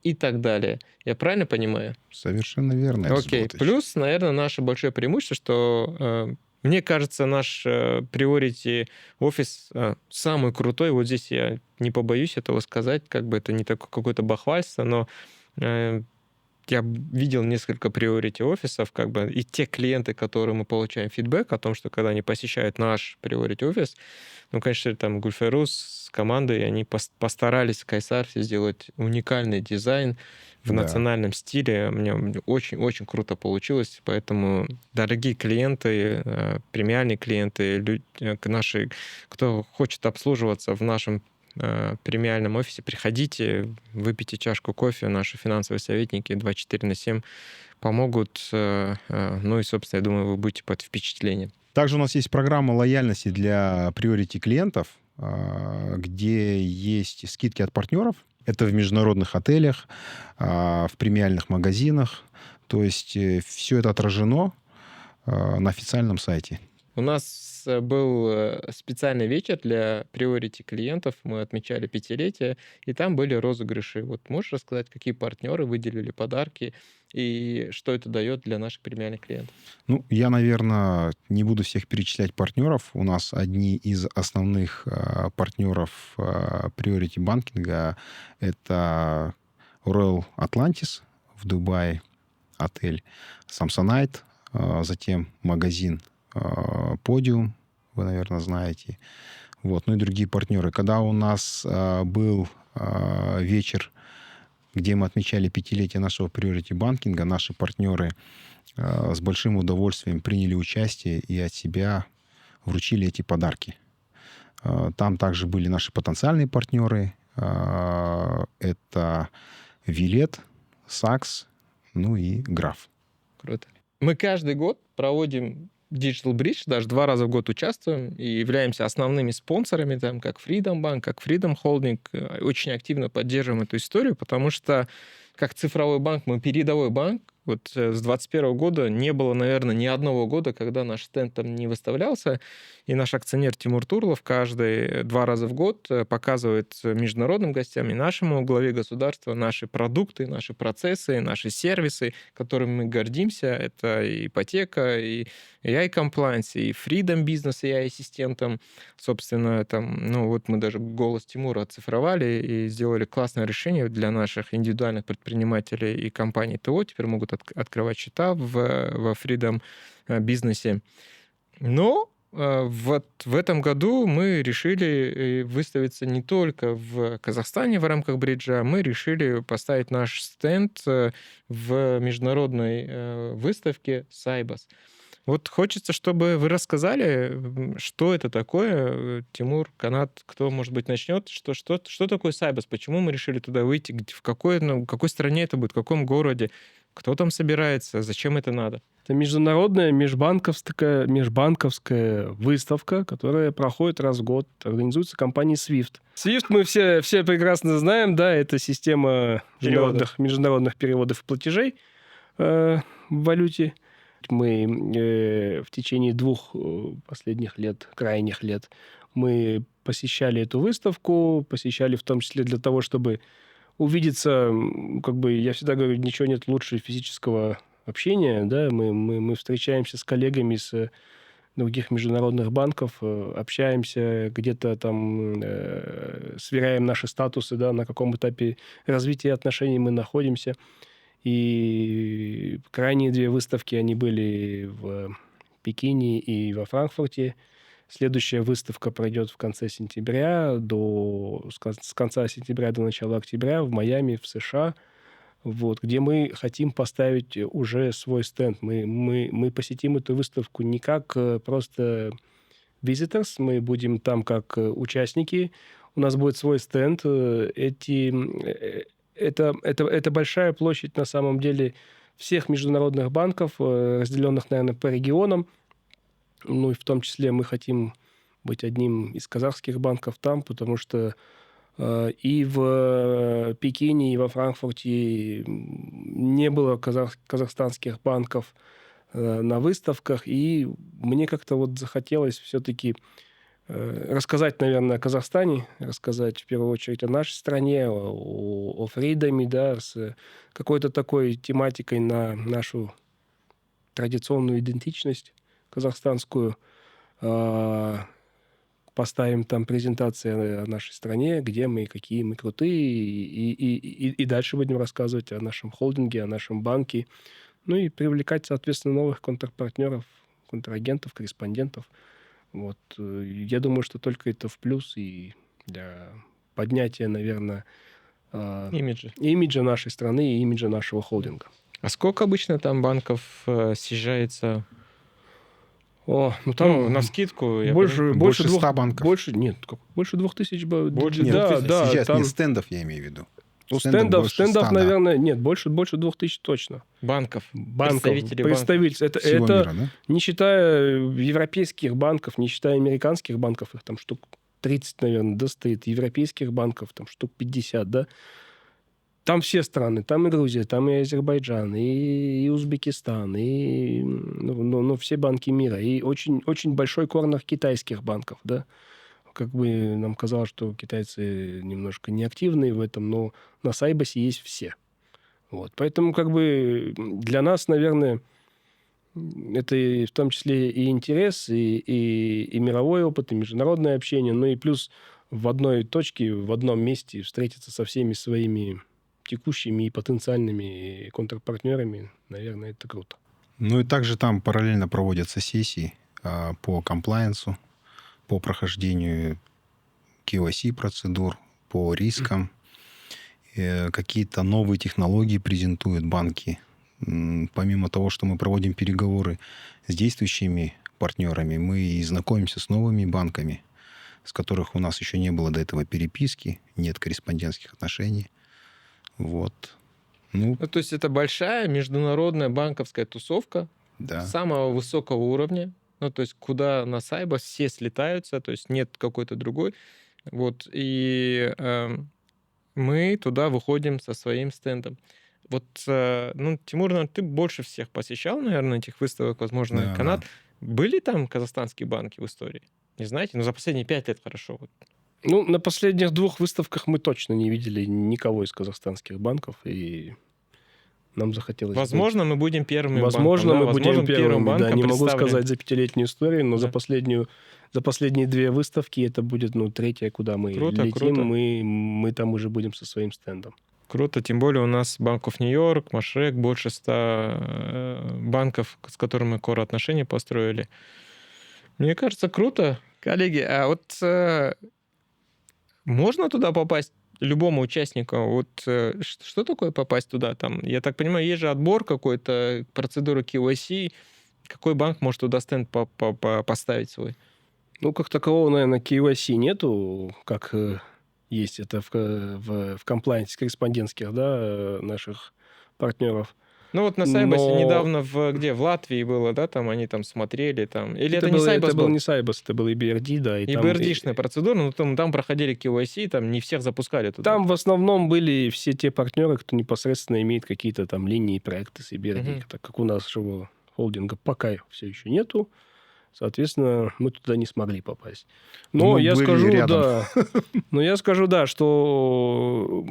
и так далее. Я правильно понимаю? Совершенно верно. Окей. Плюс, наверное, наше большое преимущество, что мне кажется, наш Priority офис самый крутой. Вот здесь я не побоюсь этого сказать, как бы это не такое какое-то бахвальство, но я видел несколько Priority офисов, как бы, и те клиенты, которые мы получаем фидбэк о том, что когда они посещают наш Priority офис, ну, конечно, там Гульферус с командой, они постарались в Кайсарсе сделать уникальный дизайн в национальном стиле. Мне очень-очень круто получилось, поэтому, дорогие клиенты, премиальные клиенты, наши, кто хочет обслуживаться в нашем премиальном офисе, приходите, выпейте чашку кофе, наши финансовые советники 24/7 помогут. Ну и, собственно, я думаю, вы будете под впечатлением. Также у нас есть программа лояльности для Priority клиентов, где есть скидки от партнеров. Это в международных отелях, в премиальных магазинах. То есть все это отражено на официальном сайте. У нас был специальный вечер для Priority клиентов. Мы отмечали 5-летие, и там были розыгрыши. Вот можешь рассказать, какие партнеры выделили подарки и что это дает для наших премиальных клиентов? Ну, я, наверное, не буду всех перечислять партнеров. У нас одни из основных партнеров Priority банкинга — это Royal Atlantis в Дубае, отель Samsonite, затем магазин Подиум, вы, наверное, знаете. Вот. Ну и другие партнеры. Когда у нас был вечер, где мы отмечали 5-летие нашего Priority банкинга, наши партнеры с большим удовольствием приняли участие и от себя вручили эти подарки. Там также были наши потенциальные партнеры. Это Вилет, Сакс, ну и Граф. Круто. Мы каждый год проводим Digital Bridge, даже 2 раза в год участвуем и являемся основными спонсорами, там, как Freedom Bank, как Freedom Holding. Очень активно поддерживаем эту историю, потому что как цифровой банк мы передовой банк. Вот с 2021 года не было, наверное, ни одного года, когда наш стенд там не выставлялся. И наш акционер Тимур Турлов каждые 2 раза в год показывает международным гостям и нашему главе государства наши продукты, наши процессы, наши сервисы, которыми мы гордимся. Это и ипотека, и AI-комплайнс, и Freedom Business AI-ассистентом. Собственно, там, ну вот мы даже голос Тимура оцифровали и сделали классное решение для наших индивидуальных предпринимателей и компаний ТО. Теперь могут открывать счета в Freedom бизнесе. Но вот в этом году мы решили выставиться не только в Казахстане в рамках бриджа, мы решили поставить наш стенд в международной выставке Сайбас. Вот хочется, чтобы вы рассказали, что это такое. Тимур, Канат, кто, может быть, начнет? Что такое Сайбас? Почему мы решили туда выйти? В какой стране это будет? В каком городе? Кто там собирается? Зачем это надо? Это международная межбанковская выставка, которая проходит раз в год. Организуется компанией SWIFT. SWIFT мы все прекрасно знаем, да, это система международных переводов и платежей в валюте. Мы в течение 2 последних лет, крайних лет, мы посещали эту выставку, посещали в том числе для того, чтобы увидеться, как бы, я всегда говорю, ничего нет лучше физического общения, да, мы встречаемся с коллегами из других международных банков, общаемся, где-то там сверяем наши статусы, да, на каком этапе развития отношений мы находимся. И крайние 2 выставки, они были в Пекине и во Франкфурте. Следующая выставка пройдет в конце сентября, с конца сентября до начала октября в Майами, в США, вот, где мы хотим поставить уже свой стенд. Мы посетим эту выставку не как просто visitors, мы будем там как участники, у нас будет свой стенд. Это большая площадь, на самом деле, всех международных банков, разделенных, наверное, по регионам. Ну, и в том числе мы хотим быть одним из казахских банков там, потому что и в Пекине, и во Франкфурте не было казахстанских банков на выставках, и мне как-то вот захотелось все-таки рассказать, наверное, о Казахстане, рассказать в первую очередь о нашей стране, о фридоме, да, с какой-то такой тематикой на нашу традиционную идентичность казахстанскую. Поставим там презентации о нашей стране, где мы, какие мы крутые, и дальше будем рассказывать о нашем холдинге, о нашем банке, ну и привлекать, соответственно, новых контрпартнеров, контрагентов, корреспондентов. Вот. Я думаю, что только это в плюс и для поднятия, наверное, имиджа нашей страны и имиджа нашего холдинга. А сколько обычно там банков съезжается? Там навскидку. Больше 100 банков. Больше 2000. Больше 2000. Сейчас там... не стендов, я имею в виду. Стендов, наверное, нет, больше 2000 точно. Банков. Представителей. Это мира, да? Не считая европейских банков, не считая американских банков, их там штук 30, наверное, да, стоит. Европейских банков там штук 50, да. Там все страны, там и Грузия, там и Азербайджан, и Узбекистан, и все банки мира. И очень, очень большой корнер китайских банков, да. Как бы нам казалось, что китайцы немножко неактивные в этом, но на Сайбасе есть все. Вот. Поэтому как бы для нас, наверное, это в том числе и интерес, и мировой опыт, и международное общение, ну и плюс в одной точке, в одном месте встретиться со всеми своими текущими и потенциальными контрпартнерами, наверное, это круто. Ну и также там параллельно проводятся сессии по комплаенсу, по прохождению KYC-процедур, по рискам. Какие-то новые технологии презентуют банки. Помимо того, что мы проводим переговоры с действующими партнерами, мы и знакомимся с новыми банками, с которых у нас еще не было до этого переписки, нет корреспондентских отношений. Вот. То есть это большая международная банковская тусовка самого высокого уровня. То есть куда на Сайбас все слетаются, то есть нет какой-то другой. Вот. И мы туда выходим со своим стендом. Вот, Тимур, наверное, ты больше всех посещал, наверное, этих выставок, возможно, Канад. Да. Были там казахстанские банки в истории? Не знаете? За последние 5 лет хорошо. На последних 2 выставках мы точно не видели никого из казахстанских банков, и нам захотелось... Возможно, мы будем первыми Возможно, банком. Мы будем первым банком. Да, не могу представлен. сказать за 5-летнюю историю, но за последние 2 выставки это будет, 3-я, куда мы летим. Круто. Мы там уже будем со своим стендом. Круто, тем более у нас Банк оф Нью-Йорк, Машрек, больше 100 банков, с которыми мы отношения построили. Мне кажется, круто. Коллеги, а вот можно туда попасть любому участнику? Вот что такое попасть туда? Там, я так понимаю, есть же отбор какой-то, процедура KYC. Какой банк может туда стенд поставить свой? Как такового, наверное, KYC нету, как есть это в комплайнсе корреспондентских, да, наших партнеров. Ну вот на Сайбасе Но недавно где? В Латвии было, да, там они там смотрели, там... Или это не было, Сайбас это был был? не Сайбас, это был EBRD, да. И BRD-шная процедура, но там проходили KYC, там не всех запускали туда. Там в основном были все те партнеры, кто непосредственно имеет какие-то там линии, проекты с EBRD, Мгм. так как у нашего холдинга пока все еще нету. Соответственно, мы туда не смогли попасть. Но Мы я были скажу, рядом. да, что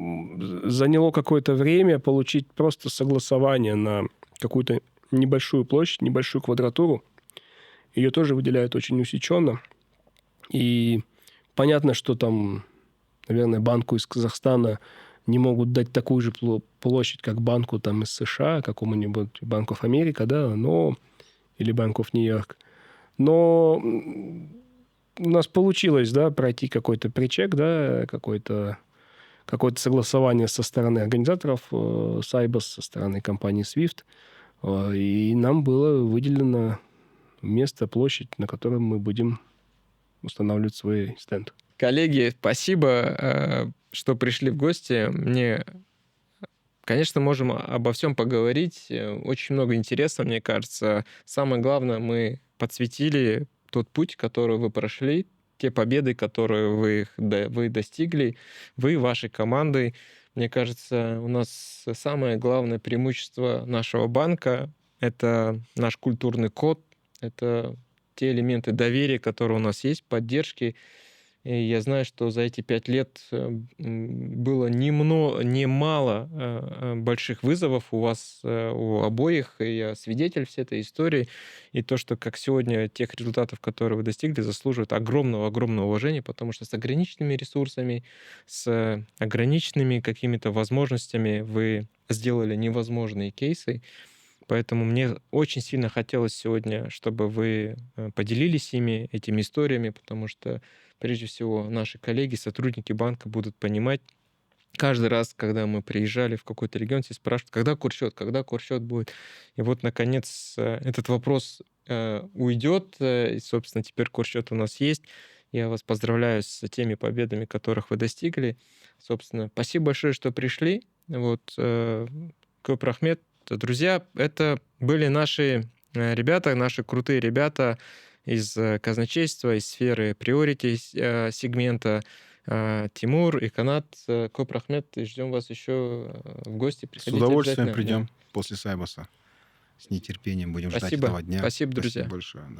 заняло какое-то время получить просто согласование на какую-то небольшую площадь, небольшую квадратуру. Ее тоже выделяют очень усеченно. И понятно, что там, наверное, банку из Казахстана не могут дать такую же площадь, как банку там из США, какому-нибудь Банк оф Америка, да, или Банк оф Нью-Йорк. Но у нас получилось, да, пройти какой-то причек, да, какое-то согласование со стороны организаторов Сайбас, со стороны компании SWIFT. И нам было выделено место, площадь, на которой мы будем устанавливать свой стенд. Коллеги, спасибо, что пришли в гости. Конечно, можем обо всем поговорить. Очень много интересного, мне кажется. Самое главное, мы подсветили тот путь, который вы прошли, те победы, которые вы достигли, вы, вашей командой. Мне кажется, у нас самое главное преимущество нашего банка — это наш культурный код, это те элементы доверия, которые у нас есть, поддержки. И я знаю, что за эти 5 лет было немало больших вызовов у вас, у обоих, и я свидетель всей этой истории. И то, что как сегодня тех результатов, которые вы достигли, заслуживает огромного-огромного уважения, потому что с ограниченными ресурсами, с ограниченными какими-то возможностями вы сделали невозможные кейсы. Поэтому мне очень сильно хотелось сегодня, чтобы вы поделились этими историями, потому что, прежде всего, наши коллеги, сотрудники банка будут понимать, каждый раз, когда мы приезжали в какой-то регион, все спрашивают, когда курсчет будет. И вот, наконец, этот вопрос уйдет, и, собственно, теперь курсчет у нас есть. Я вас поздравляю с теми победами, которых вы достигли. Собственно, спасибо большое, что пришли. Вот, Копр Ахмед, друзья, это были наши ребята, наши крутые ребята из казначейства, из сферы priority сегмента. Тимур и Канат, Копр Ахмед, и ждем вас еще в гости. С Приходите удовольствием обязательно. придем после Сайбаса. С нетерпением будем ждать Спасибо. этого дня. Спасибо, друзья. Спасибо большое. Да.